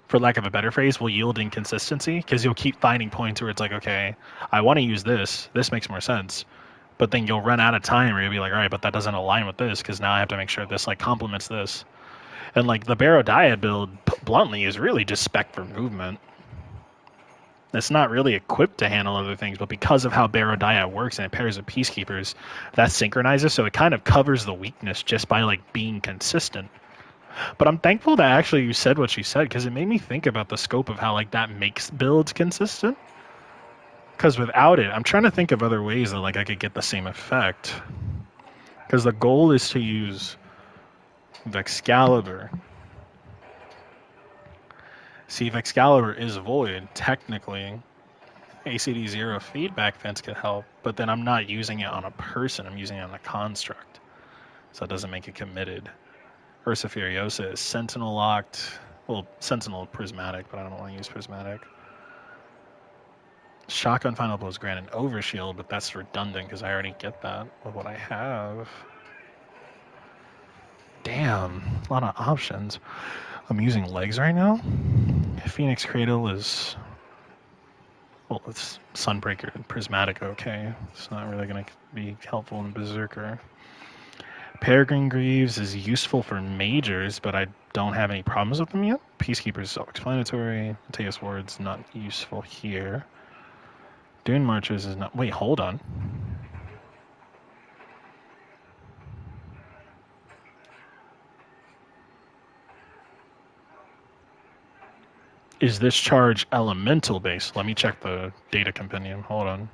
for lack of a better phrase, will yield inconsistency because you'll keep finding points where it's like, okay, I want to use this. This makes more sense. But then you'll run out of time where you'll be like, all right, but that doesn't align with this because now I have to make sure this like complements this. And like the Barodaya build, bluntly, is really just spec for movement. It's not really equipped to handle other things, but because of how Barodaya works and it pairs with Peacekeepers, that synchronizes, so it kind of covers the weakness just by like being consistent. But I'm thankful that actually you said what you said, because it made me think about the scope of how like that makes builds consistent. Because without it, I'm trying to think of other ways that like I could get the same effect. Because the goal is to use Vexcalibur. See, if Excalibur is void, technically, ACD0 feedback fence could help, but then I'm not using it on a person, I'm using it on a construct. So it doesn't make it committed. Ursa Furiosa is Sentinel locked. Well, Sentinel prismatic, but I don't want to use prismatic. Shotgun Final Blow is granted overshield, but that's redundant because I already get that with what I have. Damn, a lot of options. I'm using legs right now. Phoenix Cradle is, well, it's Sunbreaker and Prismatic, okay. It's not really going to be helpful in Berserker. Peregrine Greaves is useful for majors, but I don't have any problems with them yet. Peacekeeper is self-explanatory. Mateus Ward's not useful here. Dune Marchers is not... Wait, hold on. Is this charge elemental based? Let me check the data compendium. Hold on.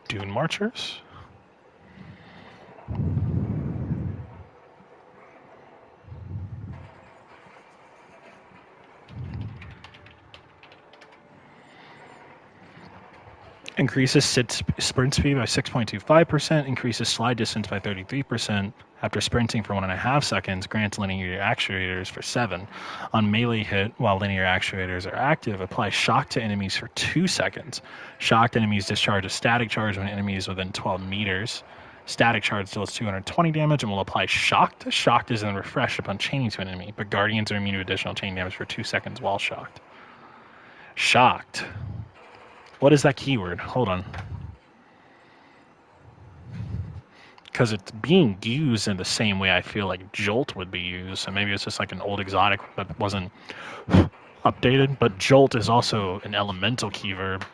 Dune Marchers? Increases sprint speed by 6.25%, increases slide distance by 33%. After sprinting for 1.5 seconds, grants linear actuators for 7. On melee hit, while linear actuators are active, apply shock to enemies for 2 seconds. Shocked enemies discharge a static charge when enemy is within 12 meters. Static charge deals 220 damage and will apply shocked. Shocked is then refreshed upon chaining to an enemy, but guardians are immune to additional chain damage for 2 seconds while shocked. Shocked. What is that keyword? Hold on. Because it's being used in the same way I feel like Jolt would be used. So maybe it's just like an old exotic that wasn't updated. But Jolt is also an elemental keyverb.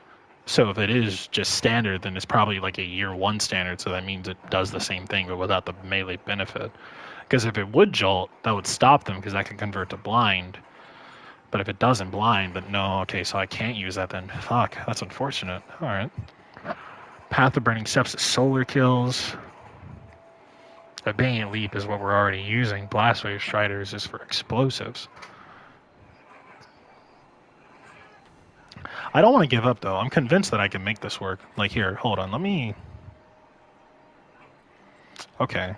So if it is just standard, then it's probably like a year 1 standard. So that means it does the same thing, but without the melee benefit. Because if it would Jolt, that would stop them because that could convert to blind. But if it doesn't blind, then no, okay, so I can't use that then. Fuck, that's unfortunate. Alright. Path of Burning Steps is solar kills. Obedient Leap is what we're already using. Blastwave Striders is for explosives. I don't want to give up, though. I'm convinced that I can make this work. Like, here, hold on, let me... Okay.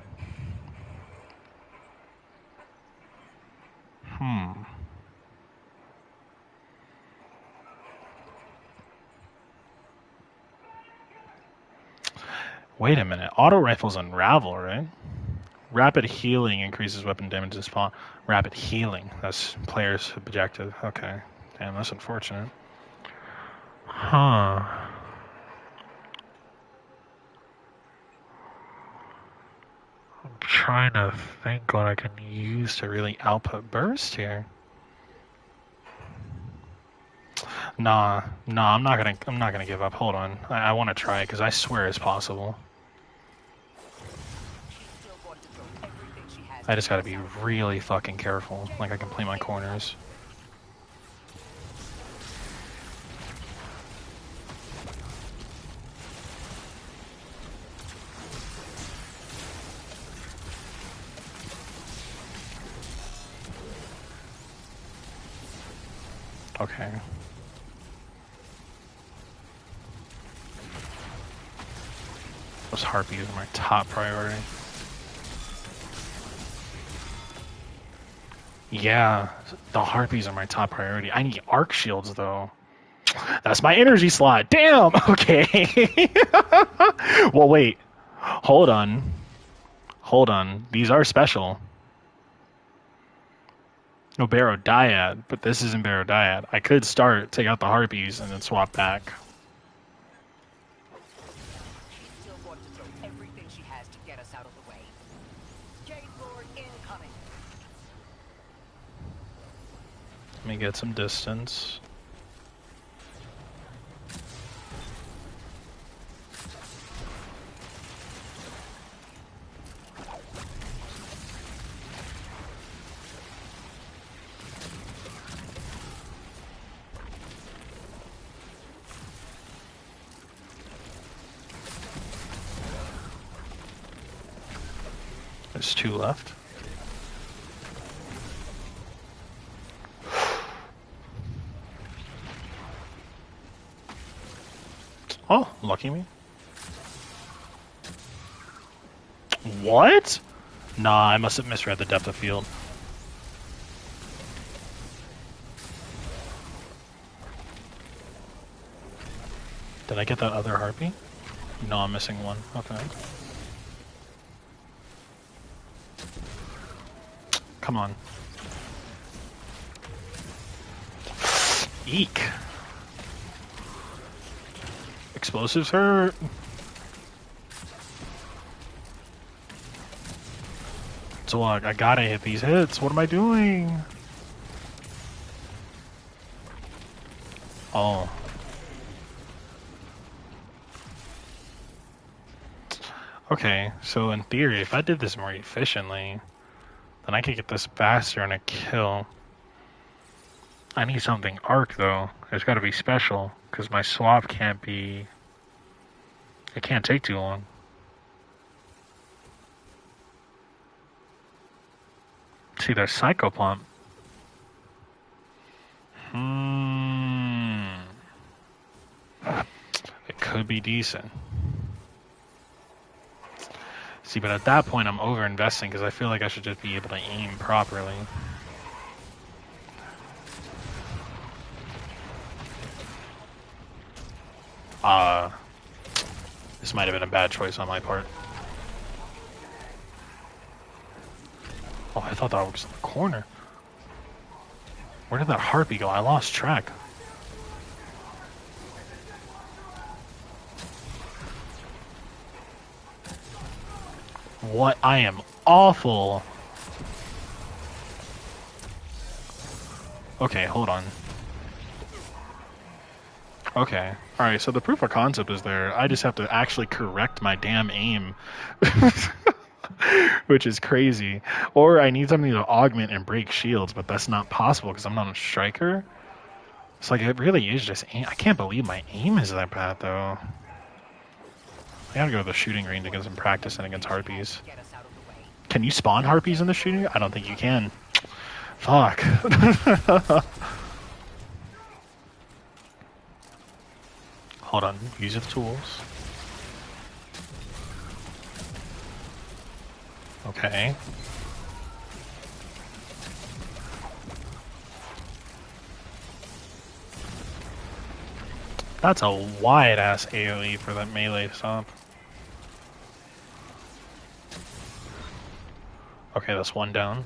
Wait a minute. Auto rifles unravel, right? Rapid healing increases weapon damage to spawn. Rapid healing. That's player's objective. Okay. Damn, that's unfortunate. Huh. I'm trying to think what I can use to really output burst here. Nah, I'm not gonna give up. Hold on. I want to try it because I swear it's possible. I just gotta be really fucking careful. Like I can play my corners. Okay. Those harpies are my top priority. Yeah, the harpies are my top priority. I need arc shields though. That's my energy slot. Damn. Okay. Well, wait. Hold on. Hold on. These are special. No Barodiad, but this isn't Barodiad. I could start, take out the harpies, and then swap back. She's still going to throw everything she has to get us out of the way. Jade Lord incoming. Let me get some distance. There's 2 left. Oh, lucky me. What? Nah, I must have misread the depth of field. Did I get that other harpy? No, I'm missing one. Okay. Come on. Eek. Explosives hurt. So I gotta hit these hits. What am I doing? Oh. Okay, so in theory, if I did this more efficiently, then I could get this faster and a kill. I need something arc though. It's gotta be special, because my swap can't be... It can't take too long. See, there's Psycho Pump. It could be decent. See, but at that point I'm over-investing because I feel like I should just be able to aim properly. This might have been a bad choice on my part. Oh, I thought that was in the corner. Where did that harpy go? I lost track. What? I am awful. Okay, hold on. Okay. Alright, so the proof of concept is there. I just have to actually correct my damn aim. Which is crazy. Or I need something to augment and break shields, but that's not possible because I'm not a striker. It's like, it really is just aim. I can't believe my aim is that bad, though. I gotta go to the shooting range to get some practicing against harpies. Can you spawn harpies in the shooting? I don't think you can. Fuck. Hold on. Use of tools. Okay. That's a wide-ass AoE for that melee stomp. Okay, that's one down.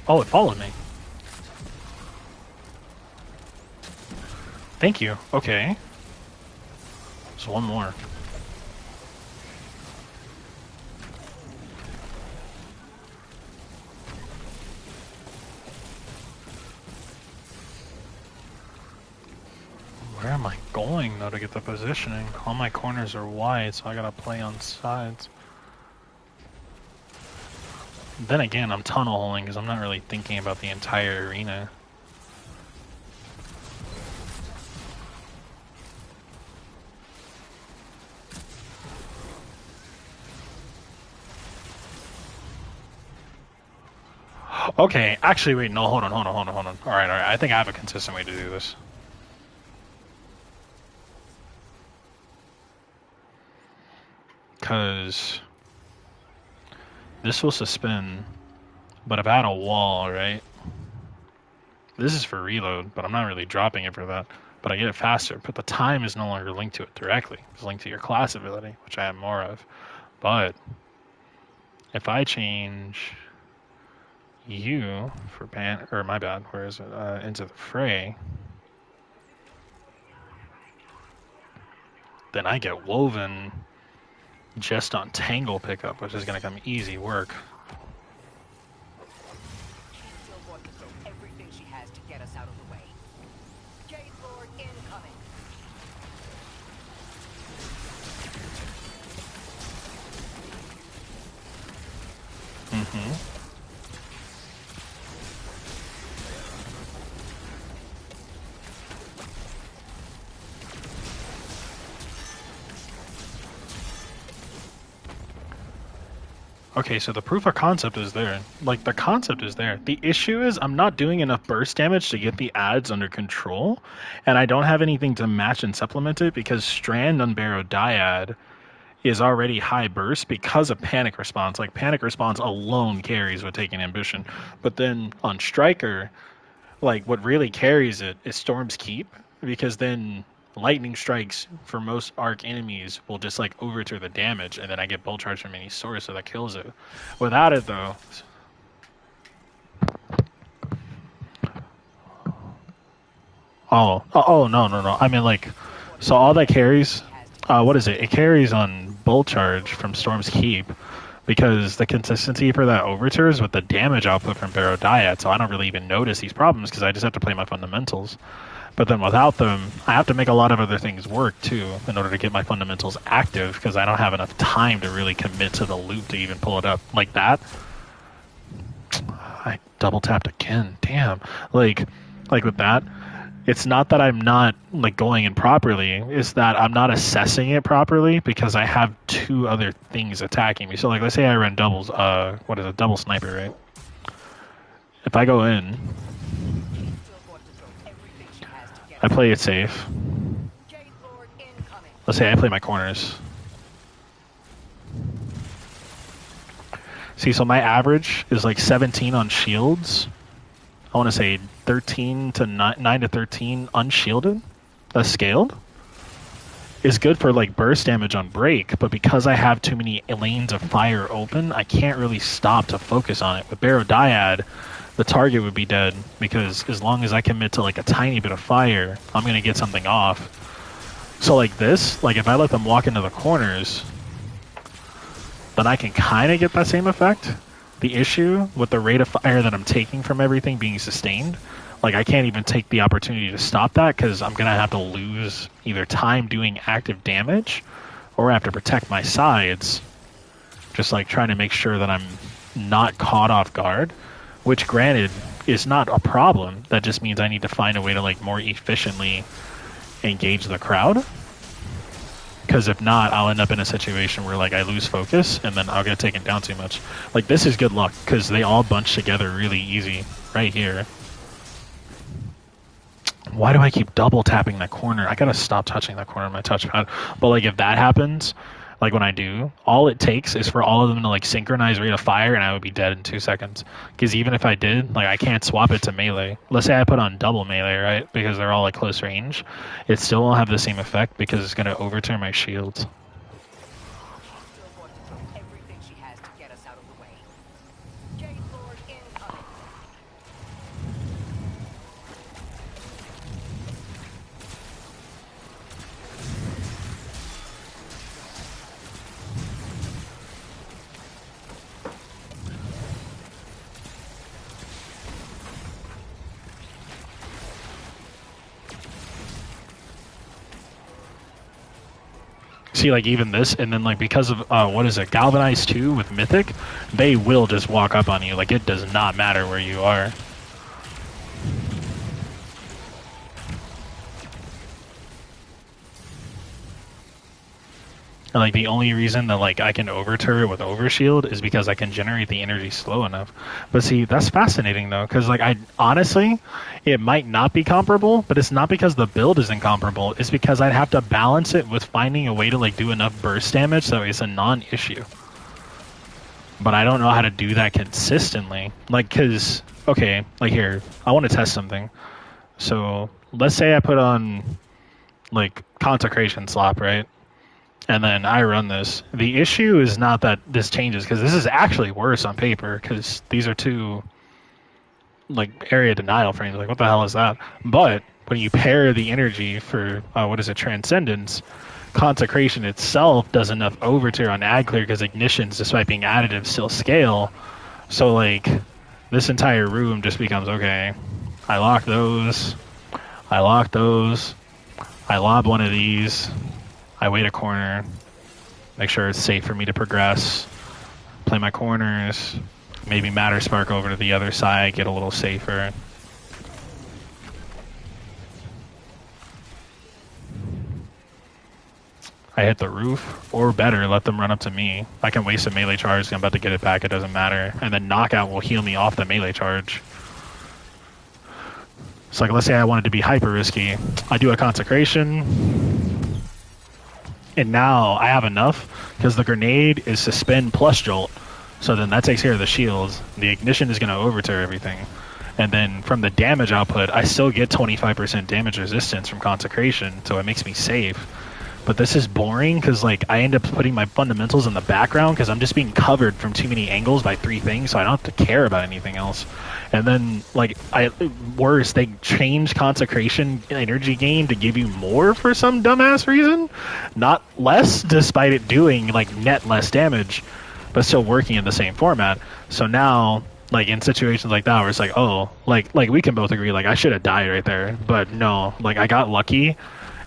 Oh, it followed me. Thank you. Okay. There's one more. Where am I going, though, to get the positioning? All my corners are wide, so I gotta play on sides. Then again, I'm tunnel holing because I'm not really thinking about the entire arena. Okay, actually, wait, no, hold on. Alright, I think I have a consistent way to do this. Because this will suspend, but if I had a wall, right? This is for reload, but I'm not really dropping it for that. But I get it faster, but the time is no longer linked to it directly. It's linked to your class ability, which I have more of. But if I change you for or my bad, where is it? Into the fray, then I get woven just on tangle pickup, which is going to come easy work. She's still going to throw everything she has to get us out of the way. Jade Lord incoming. Mm-hmm. Okay, so the proof of concept is there. Like, the concept is there. The issue is I'm not doing enough burst damage to get the ads under control, and I don't have anything to match and supplement it because Strand on Barrow Dyad is already high burst because of Panic Response. Like, Panic Response alone carries with taking Ambition. But then on Striker, like, what really carries it is Storm's Keep, because then lightning strikes for most arc enemies will just like overturn the damage, and then I get bolt charge from any source, so that kills it. Without it though, oh no, I mean, like, so all that carries, what is it? It carries on bolt charge from Storm's Keep, because the consistency for that overtures with the damage output from Barrow Dyad, so I don't really even notice these problems because I just have to play my fundamentals. But then without them, I have to make a lot of other things work too in order to get my fundamentals active, because I don't have enough time to really commit to the loop to even pull it up like that. I double tapped again. Damn. Like with that, it's not that I'm not like going in properly, it's that I'm not assessing it properly because I have two other things attacking me. So like, let's say I run doubles, what is it, double sniper, right? If I go in, I play it safe. Let's say I play my corners. See, so my average is like 17 on shields. I want to say 13 to 9 to 13 unshielded. That's scaled. Is good for like burst damage on break, but because I have too many lanes of fire open, I can't really stop to focus on it. With Barrow Dyad, the target would be dead, because as long as I commit to like a tiny bit of fire, I'm going to get something off. So like this, like if I let them walk into the corners, then I can kind of get that same effect. The issue with the rate of fire that I'm taking from everything being sustained, like I can't even take the opportunity to stop that because I'm going to have to lose either time doing active damage or I have to protect my sides, just like trying to make sure that I'm not caught off guard. Which, granted, is not a problem. That just means I need to find a way to like more efficiently engage the crowd. Because if not, I'll end up in a situation where like I lose focus and then I'll get taken down too much. Like this is good luck because they all bunch together really easy right here. Why do I keep double tapping that corner? I gotta stop touching that corner on my touchpad. But like if that happens, like when I do, all it takes is for all of them to like synchronize rate of fire and I would be dead in 2 seconds. Because even if I did, like I can't swap it to melee. Let's say I put on double melee, right? Because they're all like close range. It still won't have the same effect because it's going to overturn my shields. See, like even this, and then like because of what is it, Galvanize 2 with Mythic, they will just walk up on you. Like it does not matter where you are. And like the only reason that like I can overturret with overshield is because I can generate the energy slow enough. But see, that's fascinating though, because like I honestly, it might not be comparable, but it's not because the build is incomparable. It's because I'd have to balance it with finding a way to like do enough burst damage so it's a non-issue. But I don't know how to do that consistently. Like, cause okay, like here, I want to test something. So let's say I put on like consecration slop, right? And then I run this. The issue is not that this changes, because this is actually worse on paper, because these are two like area denial frames. Like, what the hell is that? But when you pair the energy for what is it, Transcendence, consecration itself does enough overtier on ad clear because ignitions, despite being additive, still scale. So like this entire room just becomes okay. I lock those. I lock those. I lob one of these. I wait a corner, make sure it's safe for me to progress, play my corners, maybe Matter Spark over to the other side, get a little safer. I hit the roof, or better, let them run up to me. I can waste a melee charge, I'm about to get it back, it doesn't matter. And then Knockout will heal me off the melee charge. So like, let's say I wanted to be hyper risky. I do a consecration. And now I have enough because the grenade is suspend plus jolt. So then that takes care of the shields. The ignition is going to overturn everything. And then from the damage output, I still get 25% damage resistance from consecration. So it makes me safe. But this is boring because like I end up putting my fundamentals in the background because I'm just being covered from too many angles by 3 things. So I don't have to care about anything else. And then, like, worse, they changed consecration energy gain to give you more for some dumbass reason, not less, despite it doing like net less damage, but still working in the same format. So now, like in situations like that, where it's like, oh, like we can both agree, like I should have died right there, but no, like I got lucky,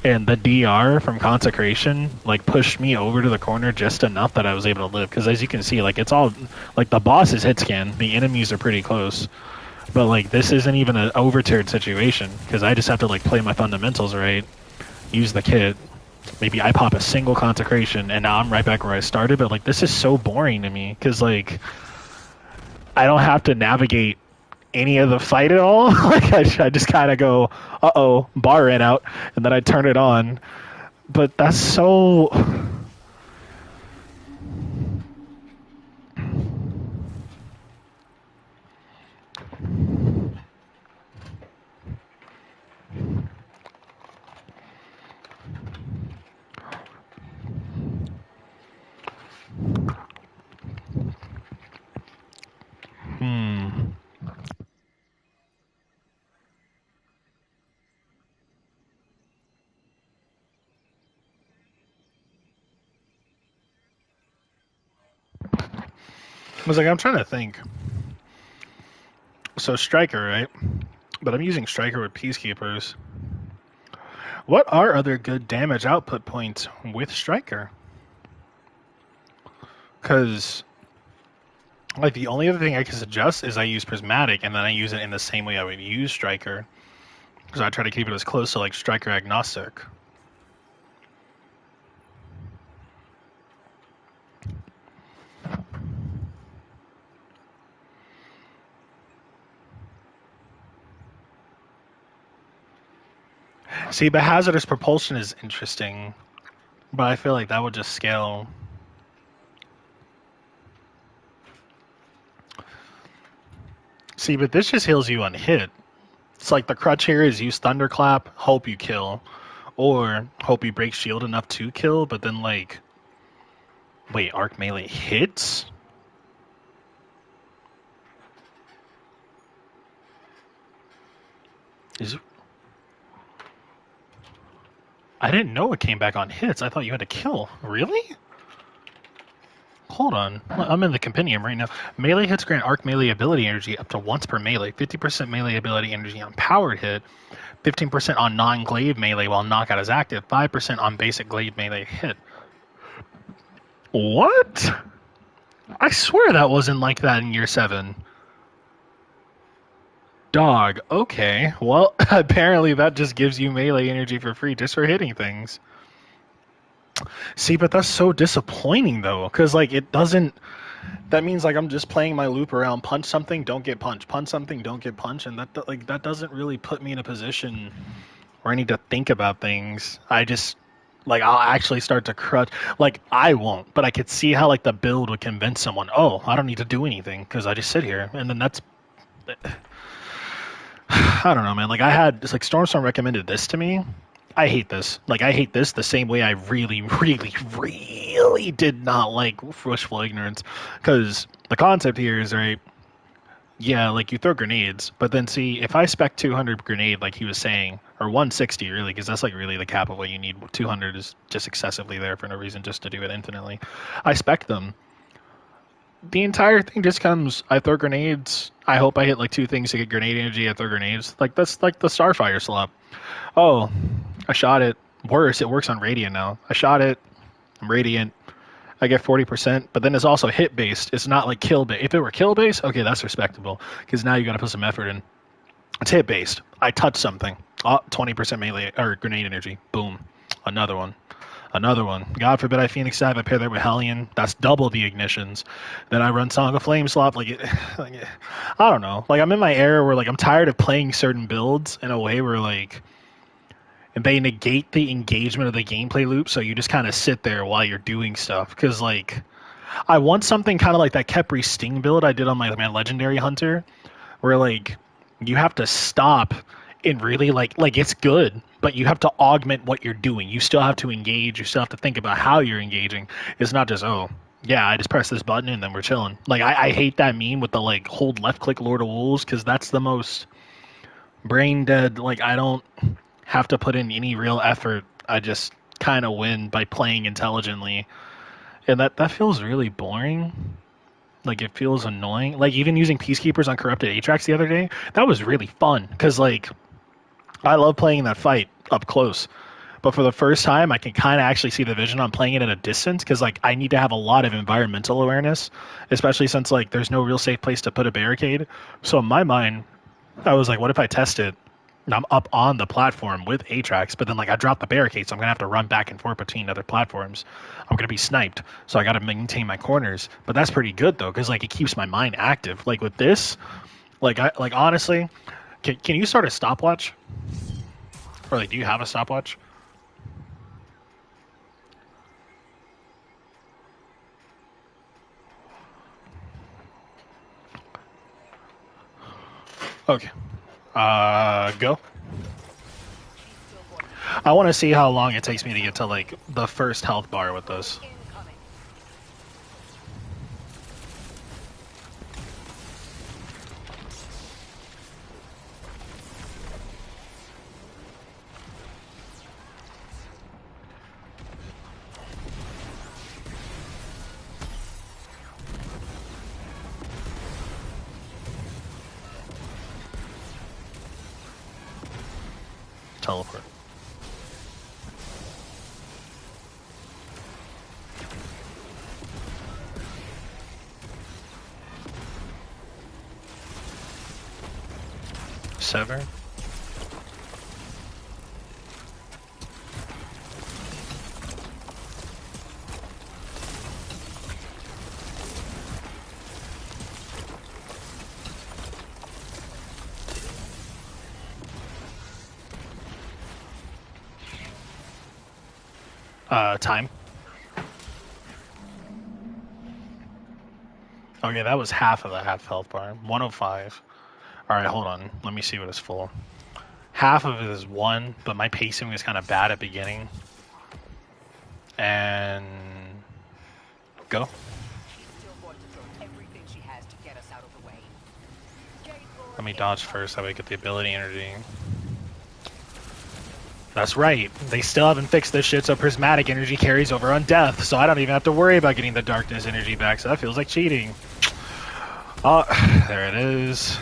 and the DR from consecration like pushed me over to the corner just enough that I was able to live. Because as you can see, like it's all like the boss is hit scan, the enemies are pretty close. But like this isn't even an overtiered situation because I just have to like play my fundamentals right, use the kit. Maybe I pop a single consecration and now I'm right back where I started. But like this is so boring to me because like I don't have to navigate any of the fight at all. Like I just kind of go, uh-oh, bar ran out, and then I turn it on. But that's so. I was like, I'm trying to think. So Striker, right? But I'm using Striker with Peacekeepers. What are other good damage output points with Striker? Because, like, the only other thing I can suggest is I use Prismatic, and then I use it in the same way I would use Striker. Because I try to keep it as close to, like, Striker agnostic. See, but hazardous propulsion is interesting, but I feel like that would just scale. See, but this just heals you on hit. It's like the crutch here is use Thunderclap, hope you kill, or hope you break shield enough to kill, but then like, wait, arc melee hits? Is it? I didn't know it came back on hits. I thought you had to kill. Really? Hold on. I'm in the compendium right now. Melee hits grant arc melee ability energy up to once per melee. 50% melee ability energy on powered hit. 15% on non-glaive melee while knockout is active. 5% on basic glaive melee hit. What? I swear that wasn't like that in year 7. Dog. Okay. Well, apparently that just gives you melee energy for free just for hitting things. See, but that's so disappointing though, because like it doesn't. That means like I'm just playing my loop around. Punch something, don't get punched. Punch something, don't get punched, and like that doesn't really put me in a position where I need to think about things. I just like I'll actually start to crutch. Like I won't, but I could see how like the build would convince someone. Oh, I don't need to do anything because I just sit here, and then that's. I don't know, man. Like I had, it's like Stormstorm recommended this to me. I hate this. Like I hate this the same way I really, really, really did not like Wishful Ignorance, because the concept here is right. Yeah, like you throw grenades, but then see if I spec 200 grenade, like he was saying, or 160 really, because that's like really the cap of what you need. 200 is just excessively there for no reason, just to do it infinitely. I spec them. The entire thing just comes. I throw grenades. I hope I hit like 2 things to get grenade energy. I throw grenades. Like that's like the Starfire slop. Oh, I shot it. Worse, it works on Radiant now. I shot it. I'm Radiant. I get 40%, but then it's also hit based. It's not like kill based. If it were kill based, okay, that's respectable because now you got to put some effort in. It's hit based. I touch something. 20% melee or grenade energy. Boom. Another one. Another one. God forbid I Phoenix Dive. I pair that with Hellion. That's double the ignitions. Then I run Song of Flame slop. Like, I don't know. Like I'm in my era where like I'm tired of playing certain builds in a way where like they negate the engagement of the gameplay loop. So you just kind of sit there while you're doing stuff. Because like I want something kind of like that Khepri Sting build I did on my Legendary Hunter, where like you have to stop and really like it's good, but you have to augment what you're doing. You still have to engage. You still have to think about how you're engaging. It's not just, oh, yeah, I just press this button and then we're chilling. Like, I hate that meme with the, like, hold left click Lord of Wolves, because that's the most brain dead. Like, I don't have to put in any real effort. I just kind of win by playing intelligently. And that feels really boring. Like, it feels annoying. Like, even using Peacekeepers on Corrupted Atrax the other day, that was really fun, because, like, I love playing that fight up close, but for the first time, I can kind of actually see the vision on playing it at a distance, because like I need to have a lot of environmental awareness, especially since like there's no real safe place to put a barricade. So in my mind, I was like, what if I test it? And I'm up on the platform with Atrax, but then like I drop the barricade, so I'm gonna have to run back and forth between other platforms. I'm gonna be sniped, so I got to maintain my corners. But that's pretty good though, because like it keeps my mind active. Like with this, like honestly. Can you start a stopwatch? Or like, do you have a stopwatch? Okay. Go. I want to see how long it takes me to get to like the first health bar with this. Teleport. Sever. Time. Okay, that was half of the half health bar. 105. Alright, hold on. Let me see what it's full. Half of it is 1, but my pacing was kind of bad at beginning. And... go. Let me dodge first, that way I get the ability energy. That's right. They still haven't fixed this shit, so prismatic energy carries over on death, so I don't even have to worry about getting the darkness energy back, so that feels like cheating. Oh, there it is.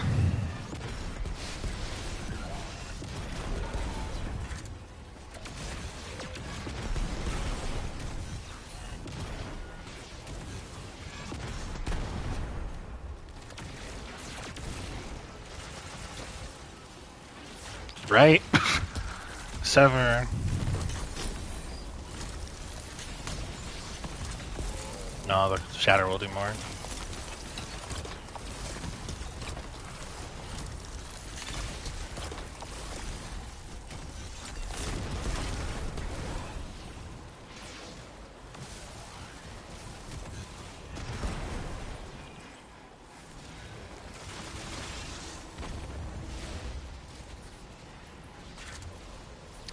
Right? Sever. No, the shatter will do more.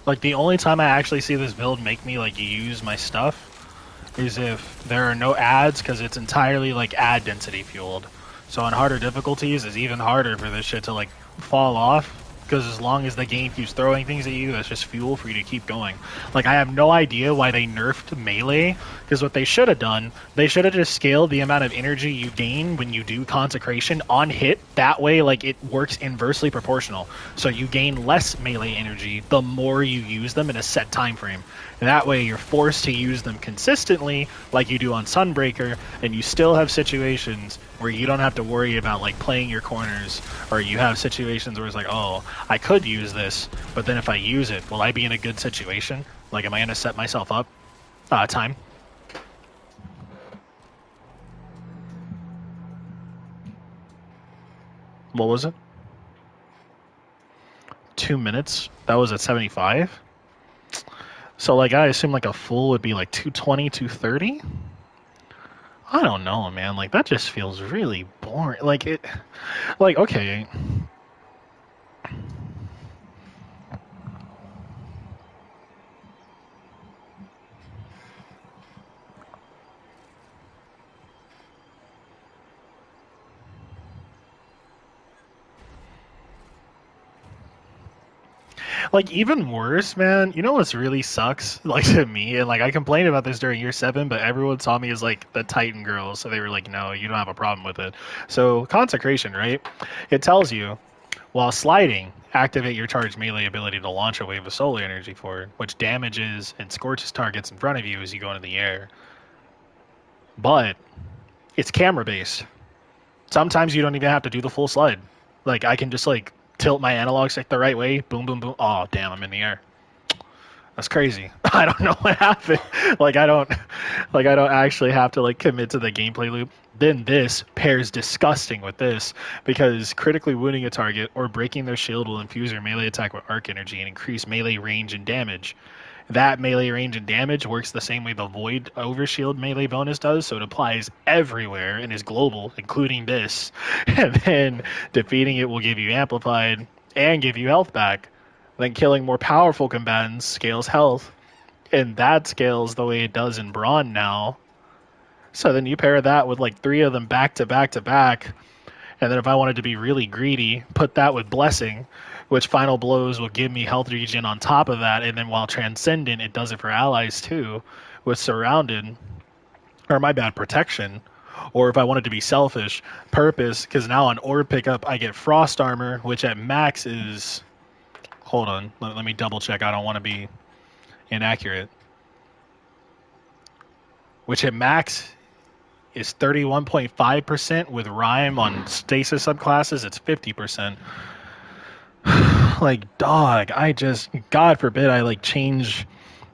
Like, the only time I actually see this build make me, like, use my stuff is if there are no adds, because it's entirely, like, ad density fueled. So on harder difficulties, it's even harder for this shit to, like, fall off, because as long as the game keeps throwing things at you, that's just fuel for you to keep going. Like, I have no idea why they nerfed melee, because what they should have done, they should have just scaled the amount of energy you gain when you do consecration on hit. That way, like, it works inversely proportional. So you gain less melee energy the more you use them in a set time frame. And that way you're forced to use them consistently like you do on Sunbreaker, and you still have situations where you don't have to worry about, like, playing your corners, or you have situations where it's like, oh, I could use this, but then if I use it, will I be in a good situation? Like, am I going to set myself up? Time. What was it? 2 minutes? That was at 75? So, like, I assume, like, a full would be, like, 220, 230? I don't know, man. Like, that just feels really boring. Like, it... Like, okay... Like, even worse, man, you know what's really sucks, like, to me, and, like, I complained about this during year 7, but everyone saw me as, like, the Titan girl, so they were like, no, you don't have a problem with it. So, Consecration, right? It tells you, while sliding, activate your charged melee ability to launch a wave of solar energy forward, which damages and scorches targets in front of you as you go into the air. But, it's camera-based. Sometimes you don't even have to do the full slide. Like, I can just, like, tilt my analog stick the right way, boom, boom, boom. Oh, damn, I'm in the air. That's crazy. I don't know what happened. Like, I don't actually have to, like, commit to the gameplay loop. Then this pairs disgusting with this, because critically wounding a target or breaking their shield will infuse your melee attack with arc energy and increase melee range and damage. That melee range and damage works the same way the Void Overshield melee bonus does, so it applies everywhere and is global, including this. And then defeating it will give you Amplified and give you health back. Then killing more powerful combatants scales health, and that scales the way it does in Brawn now. So then you pair that with, like, 3 of them back to back to back, and then if I wanted to be really greedy, put that with Blessing, which Final Blows will give me health regen on top of that, and then while Transcendent, it does it for allies too, with Surrounded, or my bad, Protection, or if I wanted to be selfish, Purpose, because now on Orb Pickup, I get Frost Armor, which at max is... Hold on, let me double check, I don't want to be inaccurate. Which at max is 31.5%, with Rhyme on Stasis subclasses, it's 50%. Like, dog, I just, God forbid I, like, change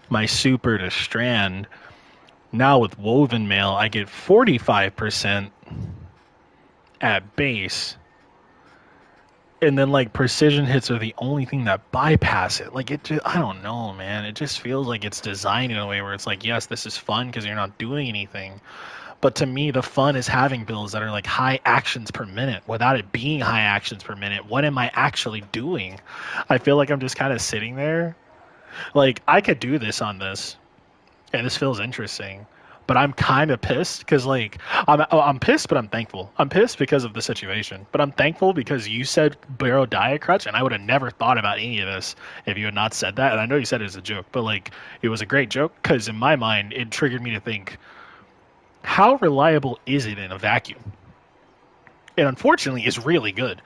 my super to Strand. Now with Woven Mail, I get 45% at base. And then, like, precision hits are the only thing that bypass it. Like, it just, I don't know, man. It just feels like it's designed in a way where it's like, yes, this is fun because you're not doing anything. But to me, the fun is having builds that are, like, high actions per minute. Without it being high actions per minute, what am I actually doing? I feel like I'm just kind of sitting there. Like, I could do this on this, and this feels interesting. But I'm kind of pissed because, like, I'm pissed, but I'm thankful. I'm pissed because of the situation. But I'm thankful because you said Barrow Diet Crutch, and I would have never thought about any of this if you had not said that. And I know you said it as a joke, but, like, it was a great joke because in my mind, it triggered me to think, how reliable is it in a vacuum? And unfortunately, it's really good.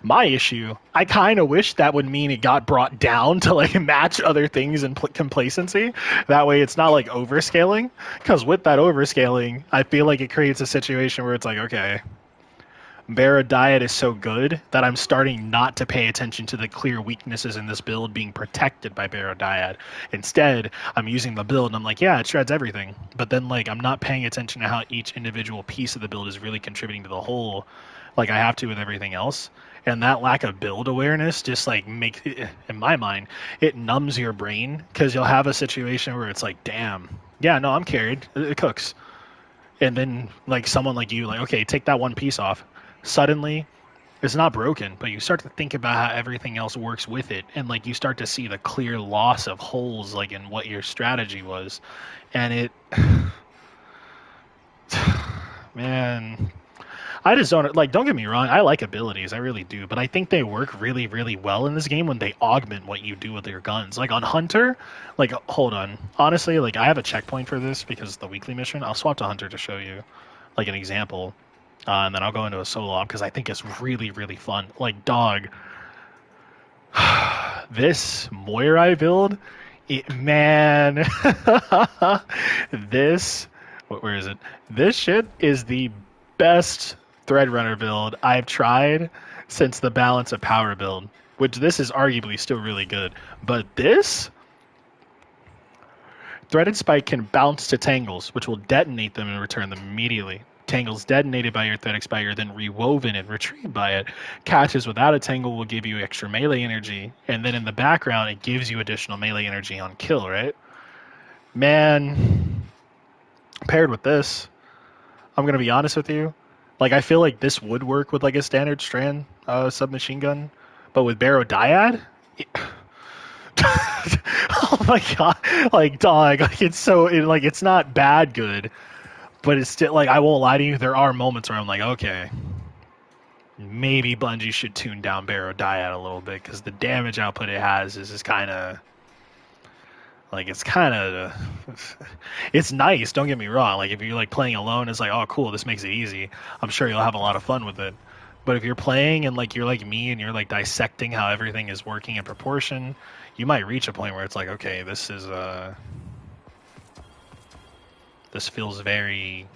My issue, I kind of wish that would mean it got brought down to, like, match other things in complacency. That way it's not, like, overscaling. Because with that overscaling, I feel like it creates a situation where it's like, okay, Barra Diet is so good that I'm starting not to pay attention to the clear weaknesses in this build being protected by Barra Diet. Instead, I'm using the build and I'm like, yeah, it shreds everything. But then like I'm not paying attention to how each individual piece of the build is really contributing to the whole, like I have to with everything else. And that lack of build awareness just like makes it, in my mind, it numbs your brain because you'll have a situation where it's like, damn, yeah, no, I'm carried. It cooks. And then like someone like you, like, okay, take that one piece off. Suddenly, it's not broken, but you start to think about how everything else works with it, and like you start to see the clear loss of holes, like in what your strategy was, and it, man, I just don't like. Don't get me wrong, I like abilities, I really do, but I think they work really, really well in this game when they augment what you do with your guns. Like on Hunter, like hold on, honestly, like I have a checkpoint for this because the weekly mission. I'll swap to Hunter to show you, like an example. And then I'll go into a solo op because I think it's really, really fun. Like, dog, this Moirai build, man, where is it? This shit is the best Threadrunner build I've tried since the Balance of Power build, which this is arguably still really good. But this, Threaded Spike can bounce to Tangles, which will detonate them and return them immediately. Tangles detonated by your Thread Spike are then rewoven and retrieved by it. Catches without a Tangle will give you extra melee energy, and then in the background it gives you additional melee energy on kill, right? Man, paired with this, I'm going to be honest with you. Like, I feel like this would work with like a standard Strand submachine gun, but with Barrow Dyad, oh my god, like dog, like it's not bad good, but it's still like I won't lie to you, there are moments where I'm like, okay, maybe Bungie should tune down Barrow Dyad a little bit because the damage output it has is just kind of like it's nice. Don't get me wrong. Like if you're like playing alone, it's like, oh cool, this makes it easy. I'm sure you'll have a lot of fun with it. But if you're playing and like you're like me and you're like dissecting how everything is working in proportion, you might reach a point where it's like, okay, this feels very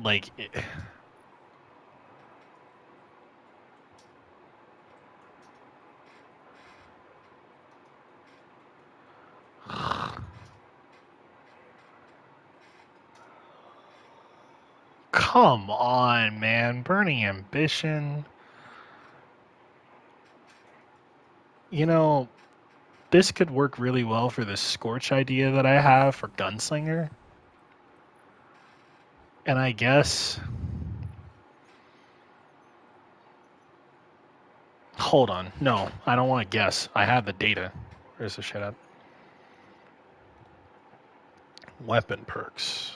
like come on, man. Burning Ambition. You know, this could work really well for the Scorch idea that I have for Gunslinger. And I guess... Hold on. No, I don't want to guess. I have the data. Where's the shit at? Weapon perks.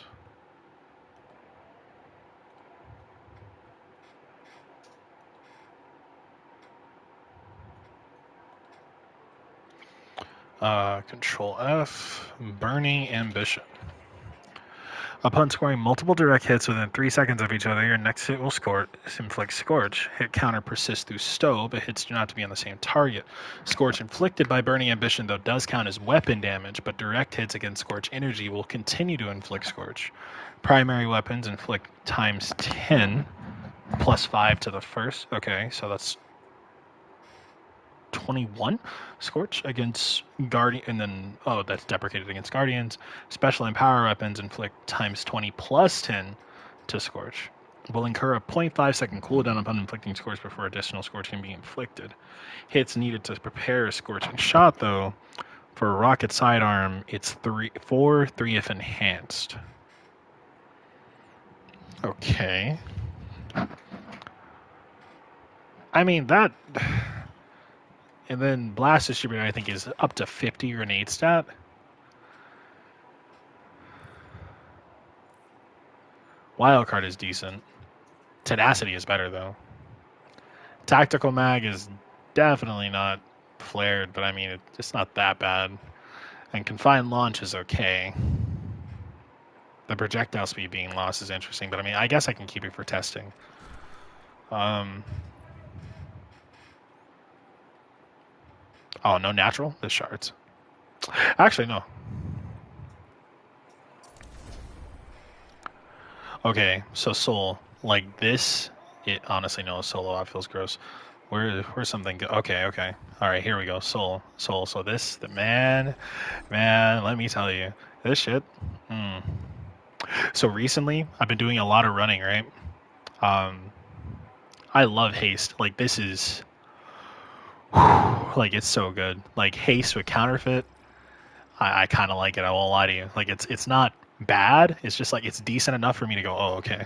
Control F. Burning Ambition. Upon scoring multiple direct hits within 3 seconds of each other, your next hit will inflict Scorch. Hit counter persists through Stow, but hits do not have to be on the same target. Scorch inflicted by Burning Ambition, though, does count as weapon damage, but direct hits against Scorch energy will continue to inflict Scorch. Primary weapons inflict times 10, plus 5 to the first. Okay, so that's 21 Scorch against Guardian, and then, oh, that's deprecated against Guardians. Special and power weapons inflict times 20 plus 10 to Scorch. Will incur a 0.5 second cooldown upon inflicting Scorch before additional Scorch can be inflicted. Hits needed to prepare a Scorching shot, though, for a rocket sidearm, it's 4 3 if enhanced. Okay. I mean, that... And then Blast Distributor, I think, is up to 50 grenade stat. Wildcard is decent. Tenacity is better, though. Tactical Mag is definitely not flared, but I mean, it's not that bad. And Confined Launch is okay. The projectile speed being lost is interesting, but I mean, I guess I can keep it for testing. Oh, no natural? The shards. Actually, no. Okay, so Soul, like this, it honestly no solo op feels gross. Where's something good? Okay, okay. All right, here we go. Soul. So this, the man, let me tell you, this shit. Hmm. So recently, I've been doing a lot of running, right? Um, I love haste. Like this is, like it's so good. Like haste with counterfeit, I kind of like it. I won't lie to you. Like it's not bad. It's just like it's decent enough for me to go, oh okay.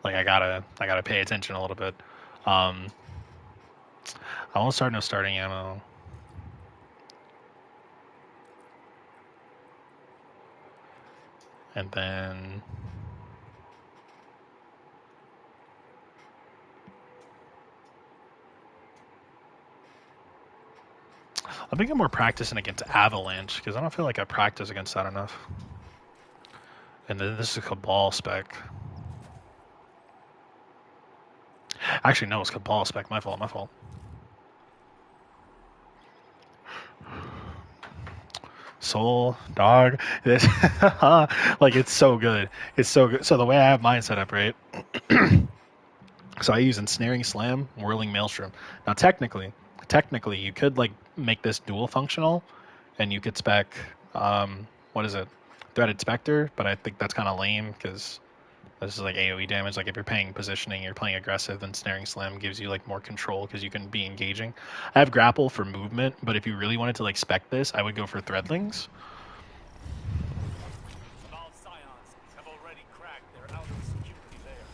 Like I gotta pay attention a little bit. Um, I won't start no starting ammo. And then I think I'm more practicing against Avalanche because I don't feel like I practice against that enough. And then this is Cabal spec. Actually, no, it's Cabal spec. My fault. My fault. Soul, dog. This, like it's so good. It's so good. So the way I have mine set up, right? So I use Ensnaring Slam, Whirling Maelstrom. Now technically, you could like make this dual functional, and you could spec, what is it, Threaded Spectre. But I think that's kind of lame because this is like AOE damage. Like if you're paying positioning, you're playing aggressive, then Snaring Slam gives you like more control because you can be engaging. I have Grapple for movement, but if you really wanted to like spec this, I would go for Threadlings. Small Scions have already cracked their outer security layer.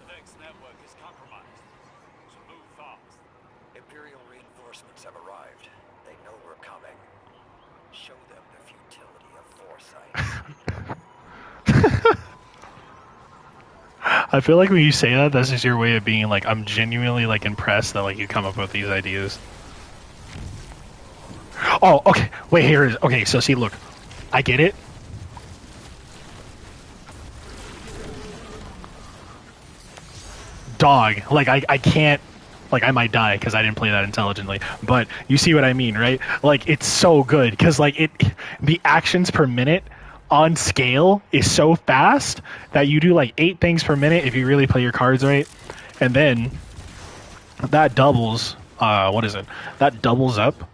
The Vex network is compromised, so move fast. Imperial reinforcements have arrived. They know we're coming. Show them the futility of foresight. I feel like when you say that, that's just your way of being like, I'm genuinely like impressed that like you come up with these ideas. Oh, okay. Wait, here it is. Okay, so see, look, I get it. Dog, like I can't, like I might die because I didn't play that intelligently. But you see what I mean, right? Like it's so good because like the actions per minute on scale is so fast that you do like 8 things per minute if you really play your cards right, and then that doubles. What is it? That doubles up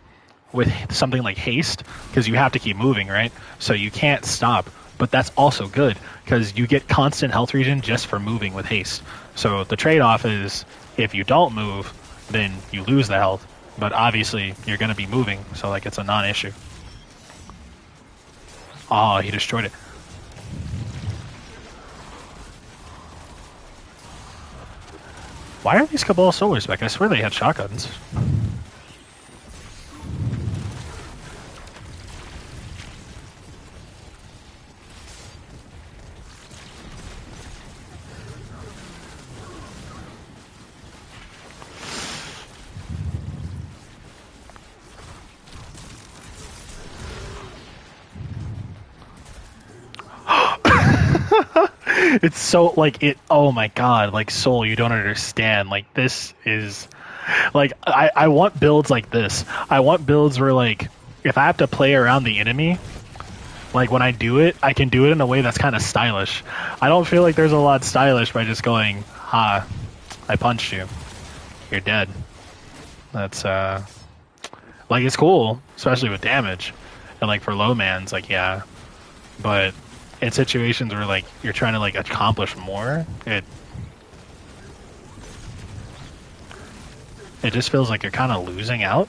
with something like haste because you have to keep moving, right? So you can't stop. But that's also good because you get constant health regen just for moving with haste. So the trade-off is if you don't move, then you lose the health. But obviously you're going to be moving, so like it's a non-issue. Oh, he destroyed it. Why are these Cabal Solar Spec? I swear they had shotguns. It's so like it. Oh my god! Like Soul, you don't understand. Like this is, like I want builds like this. I want builds where like if I have to play around the enemy, like when I do it, I can do it in a way that's kind of stylish. I don't feel like there's a lot stylish by just going, "Ha, I punched you. You're dead." That's like it's cool, especially with damage, and like for low mans, like yeah, but in situations where like you're trying to like accomplish more, it just feels like you're kind of losing out.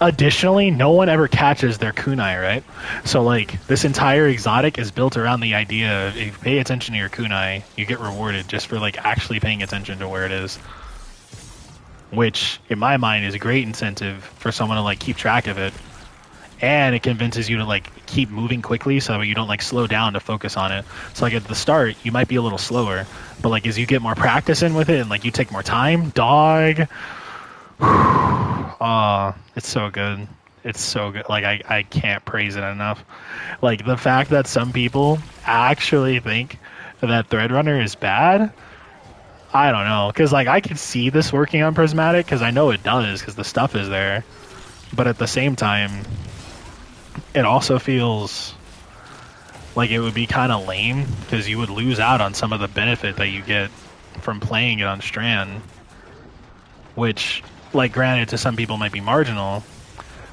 Additionally, no one ever catches their kunai, right? So like this entire exotic is built around the idea of if you pay attention to your kunai, you get rewarded just for like actually paying attention to where it is. Which in my mind is a great incentive for someone to like keep track of it. And it convinces you to like keep moving quickly so you don't like slow down to focus on it. So like at the start you might be a little slower, but like as you get more practice in with it and like you take more time, dog. Oh, it's so good. It's so good. Like I can't praise it enough. Like the fact that some people actually think that Threadrunner is bad, I don't know. Because like I can see this working on Prismatic because I know it does because the stuff is there. But at the same time, it also feels like it would be kind of lame because you would lose out on some of the benefit that you get from playing it on Strand, which, like, granted, to some people might be marginal,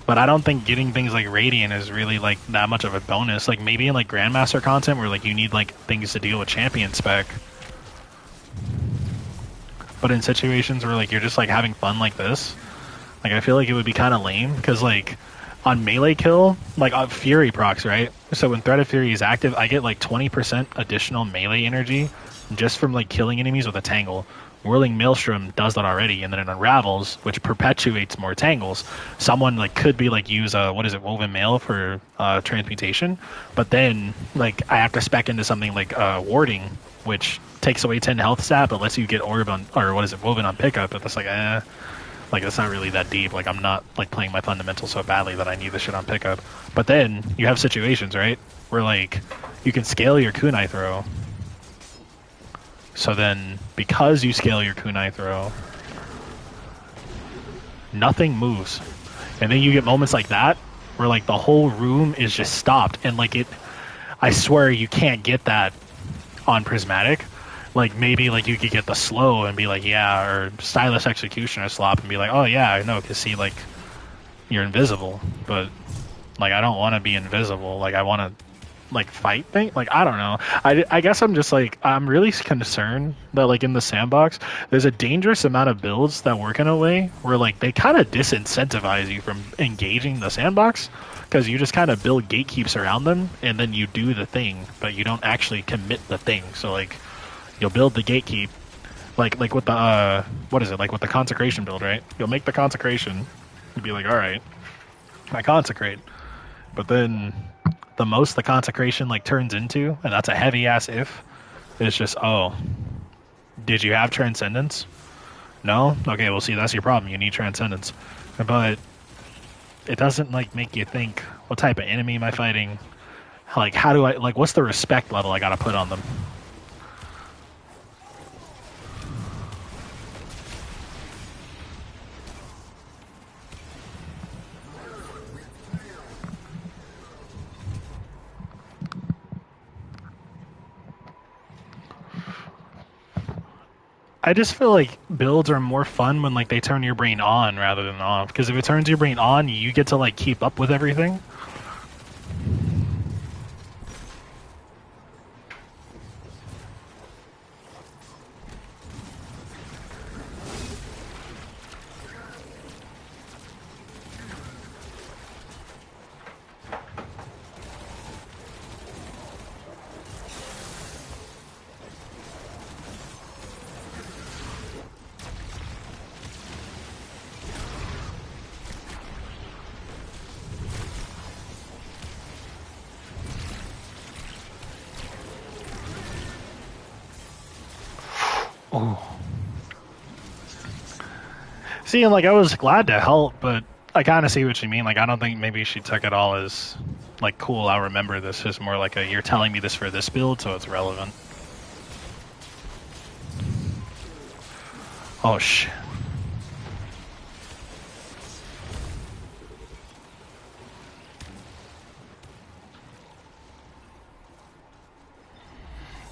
but I don't think getting things like Radiant is really, like, that much of a bonus. Like, maybe in, like, Grandmaster content where, like, you need, like, things to deal with champion spec. But in situations where, like, you're just, like, having fun like this, like, I feel like it would be kind of lame, because, like, on melee kill, like, on Fury procs, right? So when Threat of Fury is active, I get, like, 20% additional melee energy just from, like, killing enemies with a Tangle. Whirling Maelstrom does that already, and then it unravels, which perpetuates more tangles. Someone, like, could be, like, use Woven Mail for transmutation, but then, like, I have to spec into something like warding, which takes away 10 health stat, but lets you get Woven on pickup. But that's like, like, that's not really that deep. Like, I'm not, like, playing my fundamental so badly that I need this shit on pickup. But then you have situations, right, where, like, you can scale your kunai throw. So then, because you scale your kunai throw, nothing moves. And then you get moments like that, where, like, the whole room is just stopped. And, like, I swear you can't get that on Prismatic. Like, maybe, like, you could get the slow and be like, yeah, or Stylus Executioner slop and be like, oh, yeah, I know, because, see, like, you're invisible. But, like, I don't want to be invisible. Like, I want to, like, fight thing. Like, I don't know. I guess I'm just, like, I'm really concerned that, like, in the sandbox, there's a dangerous amount of builds that work in a way where, like, they kind of disincentivize you from engaging the sandbox, because you just kind of build gatekeeps around them, and then you do the thing, but you don't actually commit the thing. So, like, you'll build the gatekeep, like with the, like with the consecration build, right? You'll make the consecration, you'll be like, alright, I consecrate. But then the most the consecration, like, turns into, and that's a heavy ass if, is just, oh, did you have transcendence? No? Okay, well, see, that's your problem. You need transcendence. But it doesn't, like, make you think, what type of enemy am I fighting? Like, how do I, like, what's the respect level I gotta put on them? I just feel like builds are more fun when, like, they turn your brain on rather than off. Because if it turns your brain on, you get to, like, keep up with everything. Oh. See, and, like, I was glad to help, but I kind of see what you mean. Like, I don't think maybe she took it all as, like, cool, I'll remember this. It's more like you're telling me this for this build, so it's relevant. Oh, shit.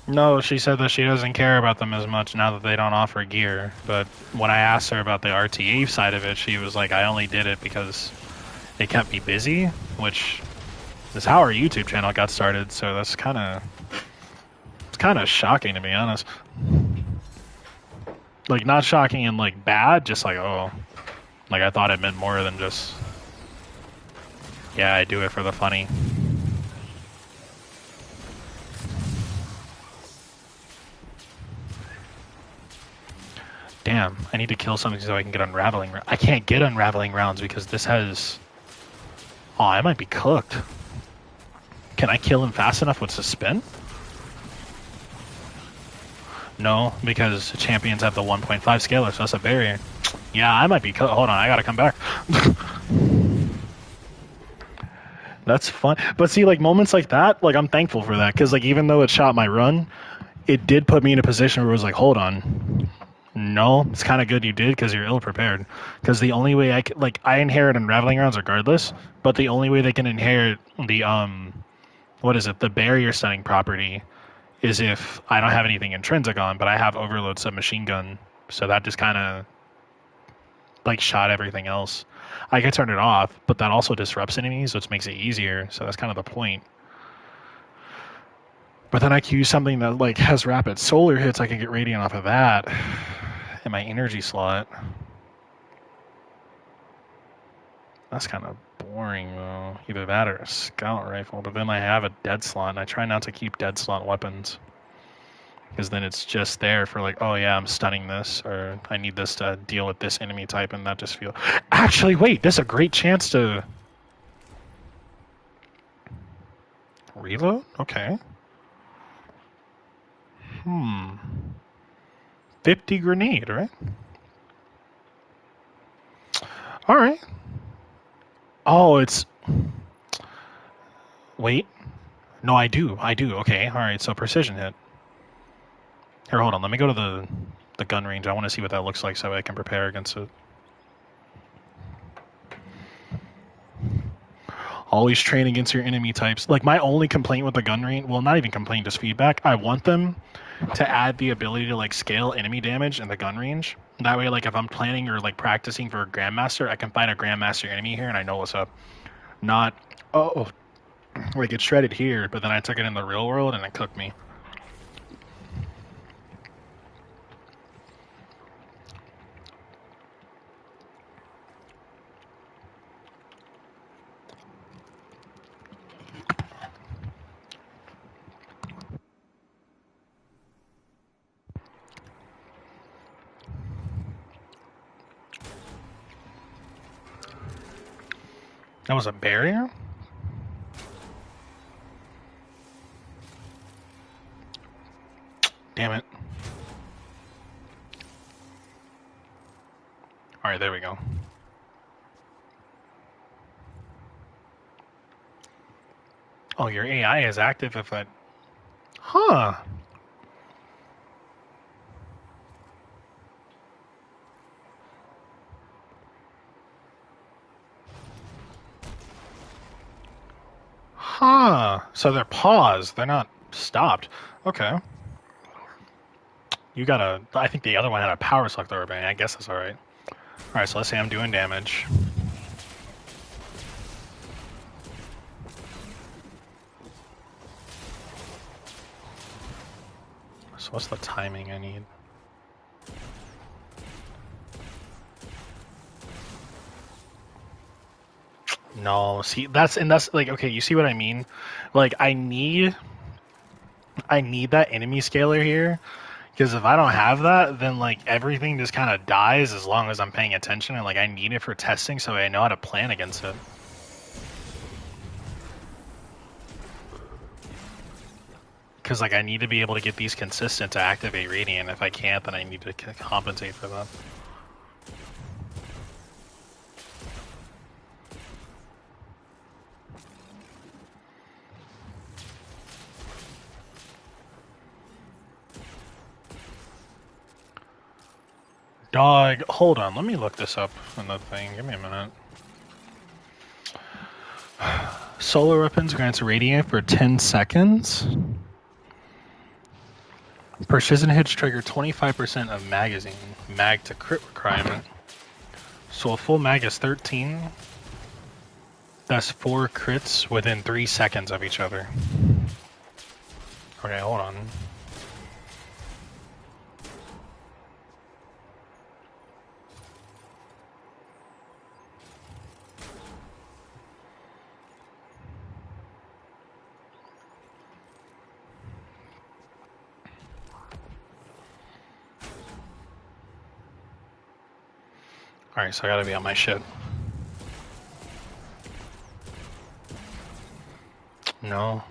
No, she said that she doesn't care about them as much now that they don't offer gear. But when I asked her about the RTA side of it, she was like, I only did it because it kept me busy, which is how our YouTube channel got started. So that's kind of shocking, to be honest. Like, not shocking and, like, bad, just like, oh, like, I thought it meant more than just, yeah, I do it for the funny. Damn, I need to kill something so I can get unraveling. I can't get unraveling rounds because this has... Oh, I might be cooked. Can I kill him fast enough with Suspend? No, because champions have the 1.5 scaler, so that's a barrier. Yeah, I might be cooked. Hold on, I gotta come back. That's fun. But see, like, moments like that, like, I'm thankful for that, because, like, even though it shot my run, it did put me in a position where it was like, hold on. No, it's kind of good you did because you're ill prepared. Because the only way I like I inherit Unraveling Rounds regardless, but the only way they can inherit the what is it, the barrier stunning property is if I don't have anything intrinsic on, but I have Overload Submachine Gun, so that just kind of like shot everything else. I can turn it off, but that also disrupts enemies, which makes it easier. So that's kind of the point. But then I can use something that like has rapid solar hits. I can get Radiant off of that in my energy slot. That's kind of boring though. Either that or a scout rifle. But then I have a dead slot, and I try not to keep dead slot weapons. Because then it's just there for like, oh yeah, I'm stunning this, or I need this to deal with this enemy type, and that just feel. Actually, wait, this is a great chance to reload. Okay. 50 grenade, right? All right. Oh, it's. Wait. No, I do. Okay. All right. So precision hit. Here, hold on. Let me go to the gun range. I want to see what that looks like so I can prepare against it. Always train against your enemy types. Like, my only complaint with the gun range, well, not even complaint, just feedback. I want them to add the ability to, like, scale enemy damage in the gun range. That way, like, if I'm planning or, like, practicing for a Grandmaster, I can find a Grandmaster enemy here and I know what's up. Not, oh, like, it's shredded here, but then I took it in the real world and it cooked me. That was a barrier? Damn it. Alright, there we go. Oh, your AI is active if I... Huh. Huh. So they're paused. They're not stopped. Okay. You got a... I think the other one had a power select over. I guess that's alright. Alright, so let's say I'm doing damage. So what's the timing I need? No, see, that's like, okay, you see what I mean? Like, I need that enemy scaler here, because if I don't have that, then like everything just kind of dies as long as I'm paying attention, and like I need it for testing so I know how to plan against it. Because like I need to be able to get these consistent to activate Radiant. If I can't, then I need to compensate for that. Dog, hold on, let me look this up in the thing. Give me a minute. Solar weapons grants Radiant for 10 seconds. Precision hits trigger 25% of magazine. Mag to crit requirement. So a full mag is 13. That's 4 crits within 3 seconds of each other. Okay, hold on. Alright, so I gotta be on my shit. No.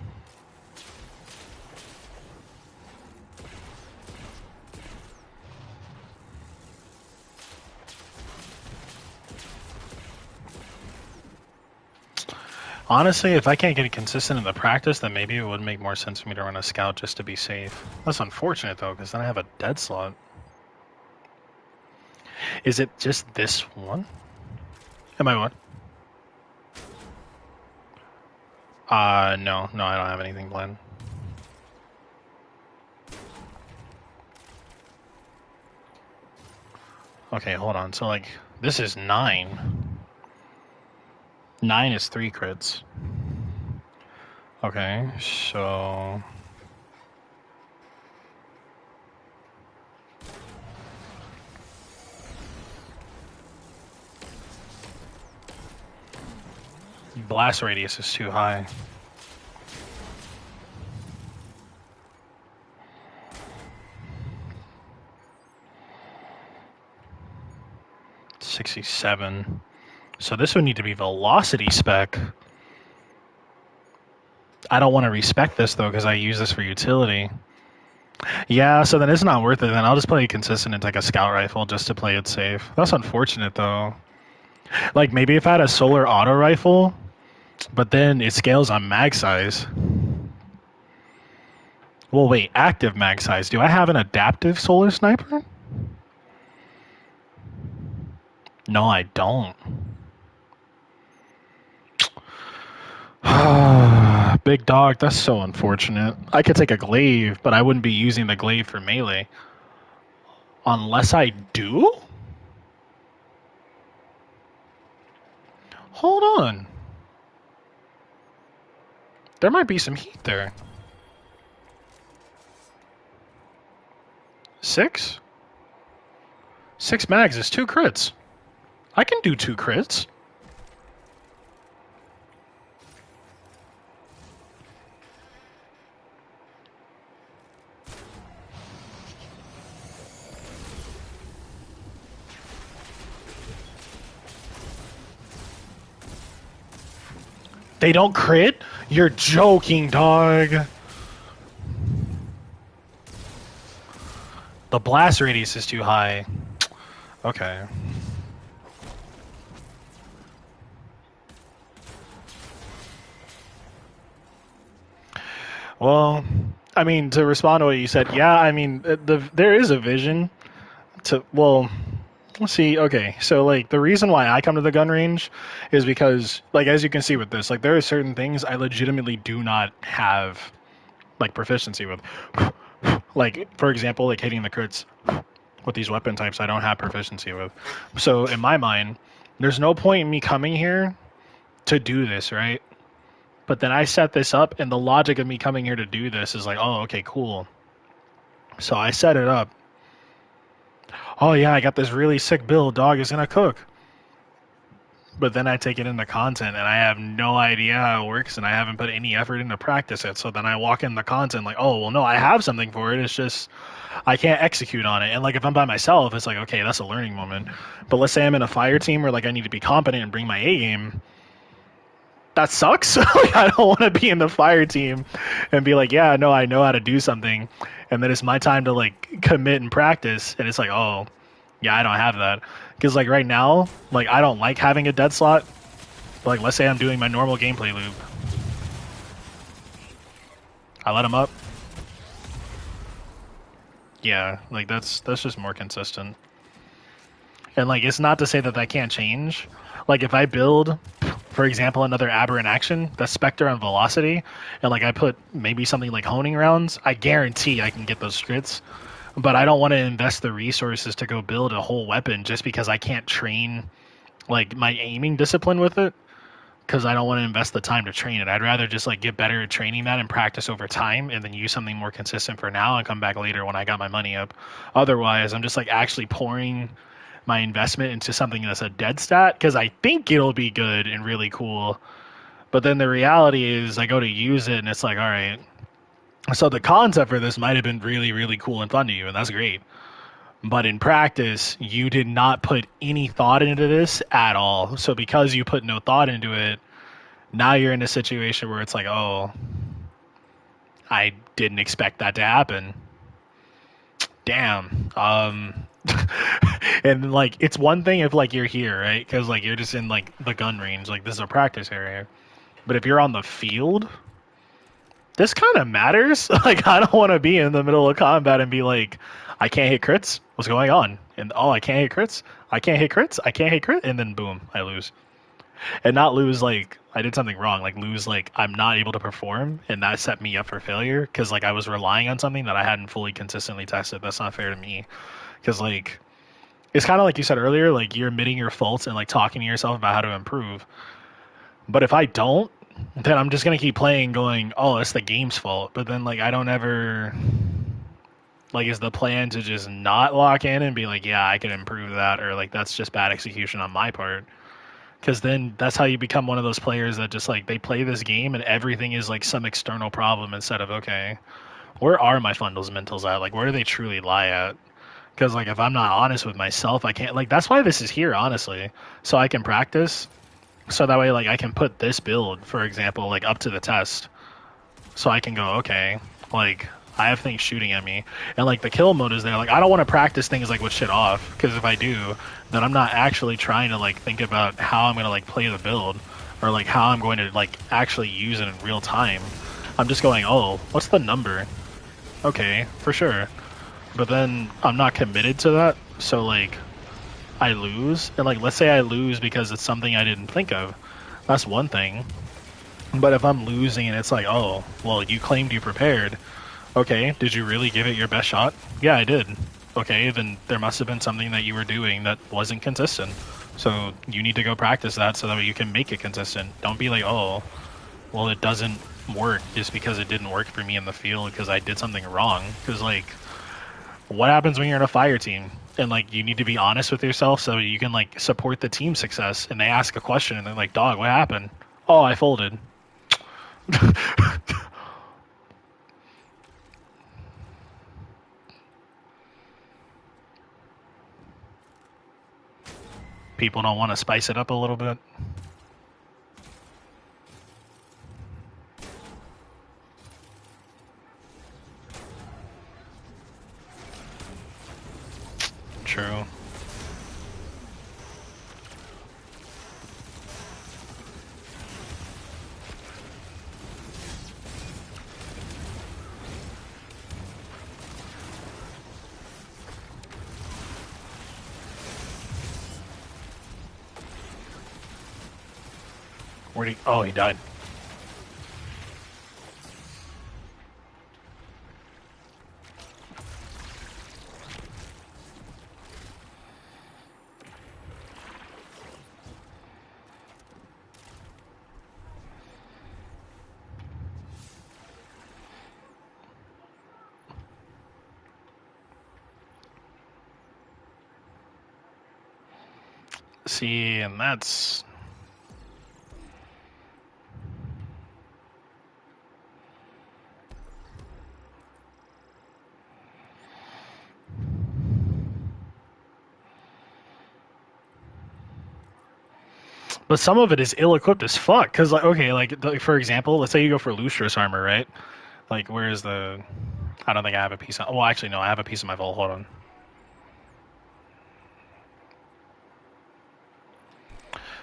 Honestly, if I can't get it consistent in the practice, then maybe it would make more sense for me to run a scout just to be safe. That's unfortunate though, because then I have a dead slot. Is it just this one? Am I one? No, I don't have anything planned. Okay, hold on. So, like, this is 9. 9 is 3 crits. Okay, so... Blast radius is too high. $67. So this would need to be velocity spec. I don't want to respec this though because I use this for utility. Yeah, so then it's not worth it. Then I'll just play consistent and take a scout rifle just to play it safe. That's unfortunate though. Like maybe if I had a solar auto rifle, but then it scales on mag size. Well, wait, active mag size. Do I have an adaptive solar sniper? No, I don't. Big dog, that's so unfortunate. I could take a glaive, but I wouldn't be using the glaive for melee. Unless I do? Hold on. There might be some heat there. 6? 6 mags is 2 crits. I can do 2 crits. They don't crit? You're joking, dog. The blast radius is too high. Okay. Well, I mean, to respond to what you said, yeah, I mean, there is a vision to, well, let's see, okay, so, like, the reason why I come to the gun range is because, like, as you can see with this, like, there are certain things I legitimately do not have, like, proficiency with. Like, for example, like, hitting the crits with these weapon types I don't have proficiency with. So, in my mind, there's no point in me coming here to do this, right? But then I set this up, and the logic of me coming here to do this is like, oh, okay, cool. So I set it up. Oh, yeah, I got this really sick build. Dog is going to cook. But then I take it into content, and I have no idea how it works, and I haven't put any effort into practice it. So then I walk in the content like, oh, well, no, I have something for it. It's just I can't execute on it. And, like, if I'm by myself, it's like, okay, that's a learning moment. But let's say I'm in a fire team where, like, I need to be competent and bring my A game. That sucks. Like, I don't want to be in the fire team and be like, yeah, no, I know how to do something. And then it's my time to, like, commit and practice. And it's like, oh, yeah, I don't have that. Because, like, right now, like, I don't like having a dead slot. But, like, let's say I'm doing my normal gameplay loop. I let him up. Yeah, like, that's just more consistent. And, like, it's not to say that can't change. Like, if I build, for example, another aberrant action, the Spectre on velocity, and, like, I put maybe something like honing rounds, I guarantee I can get those crits. But I don't want to invest the resources to go build a whole weapon just because I can't train, like, my aiming discipline with it. Because I don't want to invest the time to train it. I'd rather just, like, get better at training that and practice over time and then use something more consistent for now and come back later when I got my money up. Otherwise, I'm just, like, actually pouring my investment into something that's a dead stat because I think it'll be good and really cool. But then the reality is I go to use it and it's like, all right. So the concept for this might have been really, really cool and fun to you, and that's great. But in practice, you did not put any thought into this at all. So because you put no thought into it, now you're in a situation where it's like, oh, I didn't expect that to happen. Damn. And, like, it's one thing if, like, you're here, right? Because, like, you're just in, like, the gun range. Like, this is a practice area. But if you're on the field, this kind of matters. Like, I don't want to be in the middle of combat and be like, I can't hit crits. what's going on? And oh, I can't hit crits. I can't hit crits. I can't hit crit. And then boom, I lose. And not lose like I did something wrong. Like lose like I'm not able to perform, and that set me up for failure because like I was relying on something that I hadn't fully consistently tested. That's not fair to me. Because like it's kind of like you said earlier, like you're admitting your faults and like talking to yourself about how to improve. But if I don't, then I'm just gonna keep playing, going, oh, it's the game's fault. But then like I don't ever like is the plan to just not lock in and be like, yeah, I can improve that, or like that's just bad execution on my part. Because then that's how you become one of those players that just like they play this game and everything is like some external problem instead of, okay, where are my fundamentals at? Like where do they truly lie at? Because like if I'm not honest with myself, I can't, like that's why this is here, honestly, so I can practice, so that way like I can put this build, for example, like up to the test, so I can go, okay, like I have things shooting at me, and like the kill mode is there. Like I don't want to practice things like with shit off, because if I do, then I'm not actually trying to like think about how I'm gonna like play the build, or like how I'm going to like actually use it in real time. I'm just going, oh, what's the number? Okay, for sure. But then I'm not committed to that, so like I lose, and like let's say I lose because it's something I didn't think of. That's one thing. But if I'm losing and it's like, oh, well, you claimed you prepared. Okay, did you really give it your best shot? Yeah, I did. Okay, then there must have been something that you were doing that wasn't consistent. So you need to go practice that so that you can make it consistent. Don't be like, oh, well, it doesn't work just because it didn't work for me in the field because I did something wrong. Because, like, what happens when you're in a fire team? And, like, you need to be honest with yourself so you can, like, support the team's success. And they ask a question and they're like, dog, what happened? Oh, I folded. People don't want to spice it up a little bit. True. Where'd he? Oh, he died. See, and that's... But some of it is ill-equipped as fuck. Because, like, okay, like, for example, let's say you go for Lustrous armor, right? Like, where's the... I don't think I have a piece of... Well, actually, no, I have a piece of my vault. Hold on.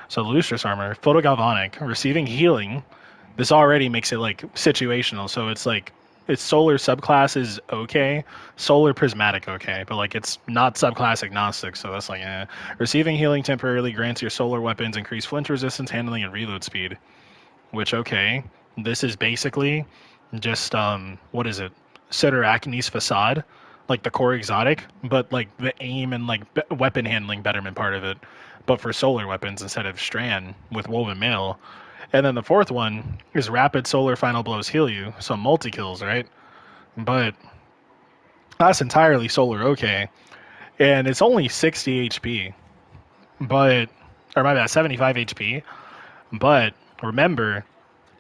So, Lustrous armor, Photogalvanic, receiving healing. This already makes it, like, situational. So, it's, like, its solar subclass is okay. Solar prismatic okay. But, like, it's not subclass agnostic. So, that's like, eh. Receiving healing temporarily grants your solar weapons increased flinch resistance, handling, and reload speed. Which, okay. This is basically just, what is it? Sidorakni's Facade. Like, the core exotic. But, like, the aim and, like, weapon handling betterment part of it. But for solar weapons instead of Strand with Woven Mail. And then the fourth one is Rapid Solar Final Blows Heal You, so multi-kills, right? But that's entirely solar okay. And it's only 60 HP. But, or my bad, 75 HP. But remember,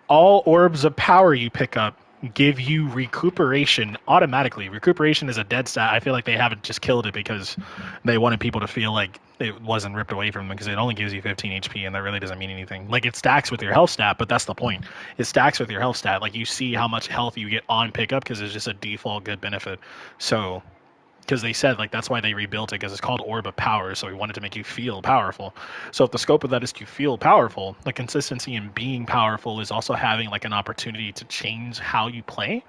all orbs of power you pick up give you recuperation automatically. Recuperation is a dead stat. I feel like they haven't just killed it because they wanted people to feel like it wasn't ripped away from them, because it only gives you 15 HP and that really doesn't mean anything. Like, it stacks with your health stat, but that's the point. It stacks with your health stat. Like, you see how much health you get on pickup because it's just a default good benefit. So, because they said, like, that's why they rebuilt it, because it's called Orb of Power, so we wanted to make you feel powerful. So if the scope of that is to feel powerful, the consistency in being powerful is also having, like, an opportunity to change how you play.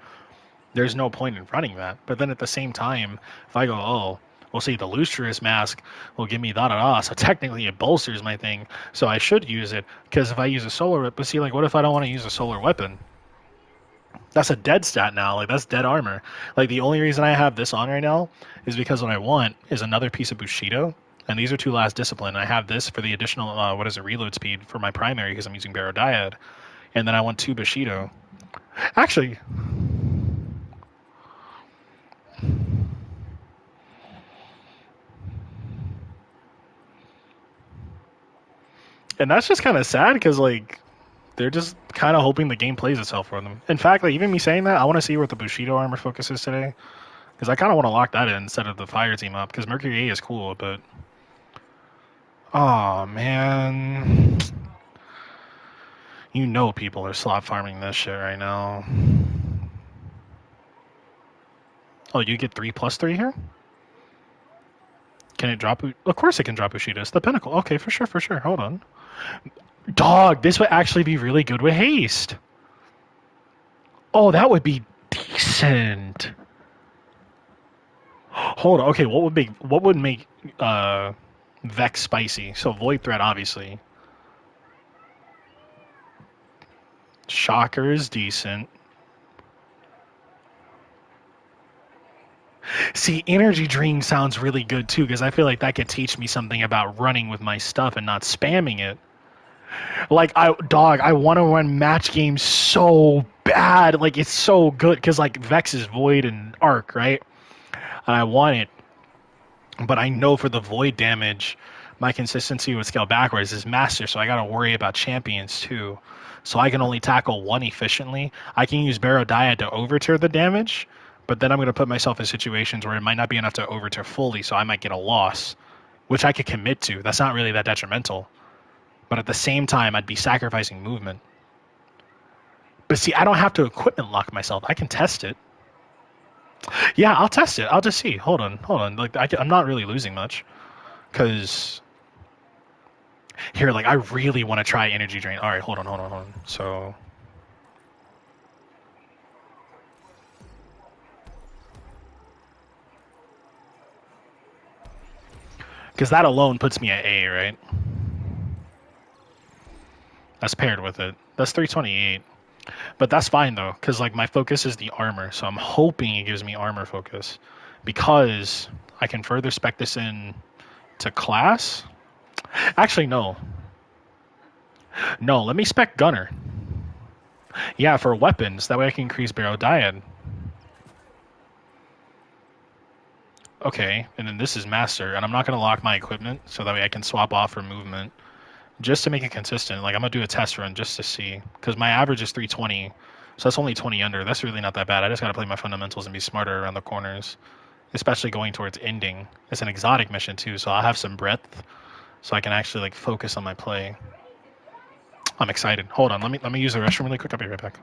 There's no point in running that. But then at the same time, if I go, oh, Well, see, the Lustrous mask will give me da-da-da, so technically it bolsters my thing, so I should use it, because if I use a solar weapon, but see, like, what if I don't want to use a solar weapon? That's a dead stat now, like, that's dead armor. Like, the only reason I have this on right now is because what I want is another piece of Bushido, and these are 2 last discipline. I have this for the additional, reload speed for my primary, because I'm using Barodiad, and then I want 2 Bushido. Actually, and that's just kind of sad, because, like, they're just kind of hoping the game plays itself for them. In fact, like, even me saying that, I want to see what the Bushido armor focus is today. Because I kind of want to lock that in instead of the fire team up. Because Mercury A is cool, but... Oh, man. You know people are slot farming this shit right now. Oh, you get 3+3 here? Can it drop... Of course it can drop Bushido. It's the pinnacle. Okay, for sure, for sure. Hold on. Dog, this would actually be really good with haste. Oh, that would be decent. Hold on. Okay, what would make Vex spicy? So Void Threat, obviously. Shocker is decent. See, Energy Dream sounds really good too, because I feel like that could teach me something about running with my stuff and not spamming it. Like, I want to run match games so bad. Like, it's so good, because, like, Vex is Void and Arc, right? And I want it. But I know for the Void damage, my consistency with scale backwards is Master, so I got to worry about champions too. So I can only tackle one efficiently. I can use Barodiad to overturn the damage, but then I'm going to put myself in situations where it might not be enough to overturn fully, so I might get a loss, which I could commit to. That's not really that detrimental. But at the same time, I'd be sacrificing movement. But see, I don't have to equipment lock myself. I can test it. Yeah, I'll test it. I'll just see. Hold on. Like, I'm not really losing much. Because here, like, I really want to try Energy Drain. All right, hold on. So... Because that alone puts me at A, right? That's paired with it. That's 328. But that's fine, though, because, like, my focus is the armor. So I'm hoping it gives me armor focus. Because I can further spec this in to class. Actually, no. No, let me spec Gunner. Yeah, for weapons. That way I can increase Barodiad. Okay, and then this is Master. And I'm not going to lock my equipment, so that way I can swap off for movement. Just to make it consistent. Like, I'm going to do a test run just to see. Because my average is 320. So that's only 20 under. That's really not that bad. I just got to play my fundamentals and be smarter around the corners. Especially going towards ending. It's an exotic mission, too, so I'll have some breadth. So I can actually, like, focus on my play. I'm excited. Hold on, let me use the restroom really quick. I'll be right back.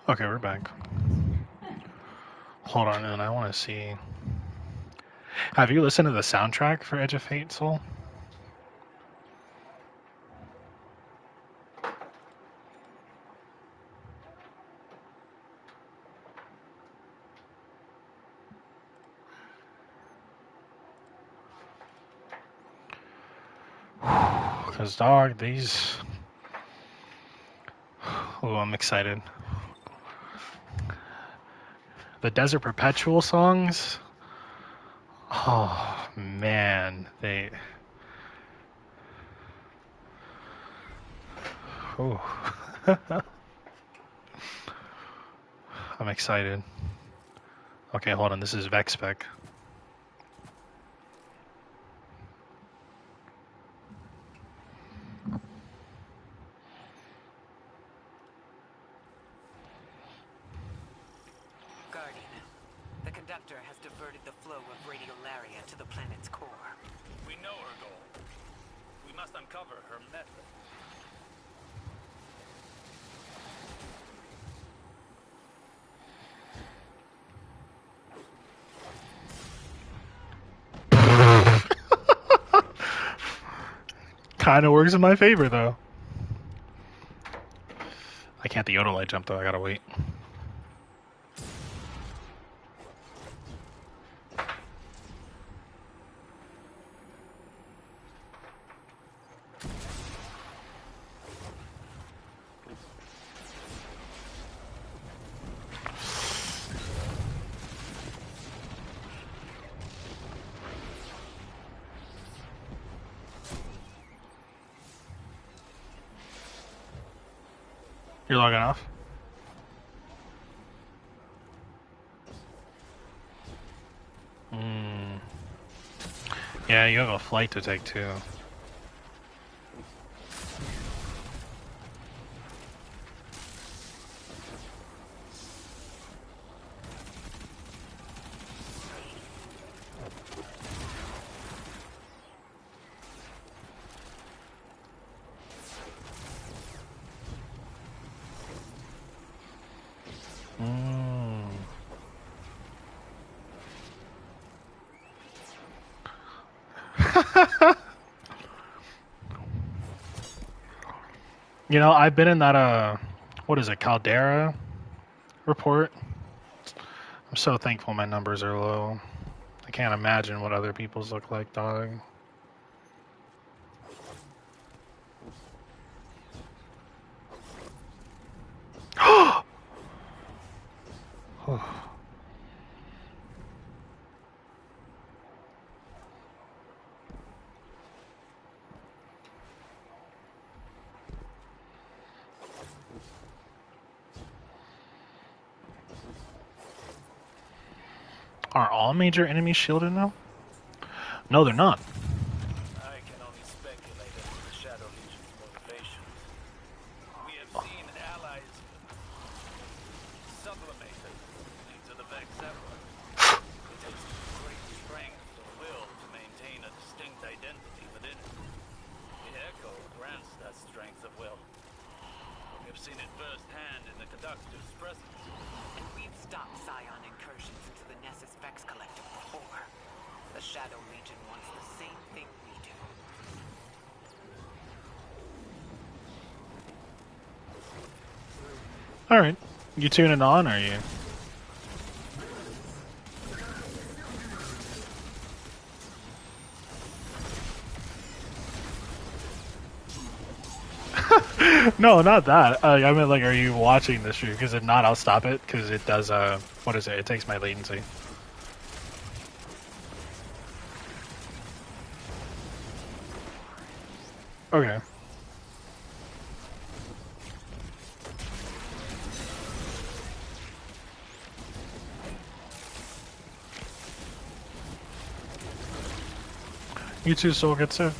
Okay, we're back. Hold on, and I want to see. Have you listened to the soundtrack for Edge of Fate, Soul? Because, dog, these. Oh, I'm excited. The Desert Perpetual songs. Oh, man. They. Oh. I'm excited. Okay, hold on. This is Vexpec. Guardian, the conductor has diverted the flow of radiolaria to the planet's core. We know her goal. We must uncover her method. Kind of works in my favor, though. I can't the Yodel light jump, though. I gotta wait. You're logging off? Yeah, you have a flight to take, too. You know, I've been in that, what is it, Caldera report. I'm so thankful my numbers are low. I can't imagine what other people's look like, dog. Are all major enemies shielded now? No, they're not. I can only speculate as to the Shadow Legion's motivations. We have seen allies sublimated into the Vex Emperor. It takes great strength of will to maintain a distinct identity within it. The Echo grants that strength of will. We have seen it firsthand in the Conductor's presence. And we've stopped Scion incursions into the Nessus Vex Collective before. The Shadow Legion wants the same thing we do. Alright. You tuning on, or are you? No, not that. I mean, like, are you watching the stream? Because if not, I'll stop it. Because it does, what is it? It takes my latency. Okay. You too, Soul Getsu.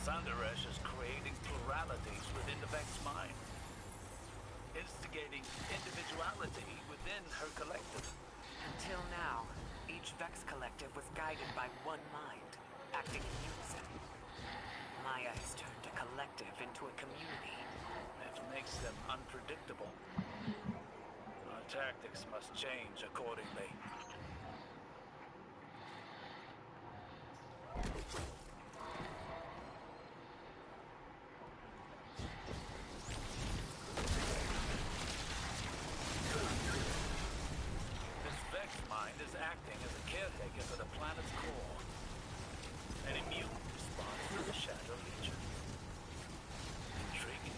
Sandaresh is creating pluralities within the Vex mind, instigating individuality within her collective. Until now, each Vex collective was guided by one mind, acting in unison. Maya has turned a collective into a community. It makes them unpredictable. Our tactics must change accordingly. This Vex mind is acting as a caretaker for the planet's core. An immune response to the Shadow Legion. Intriguing.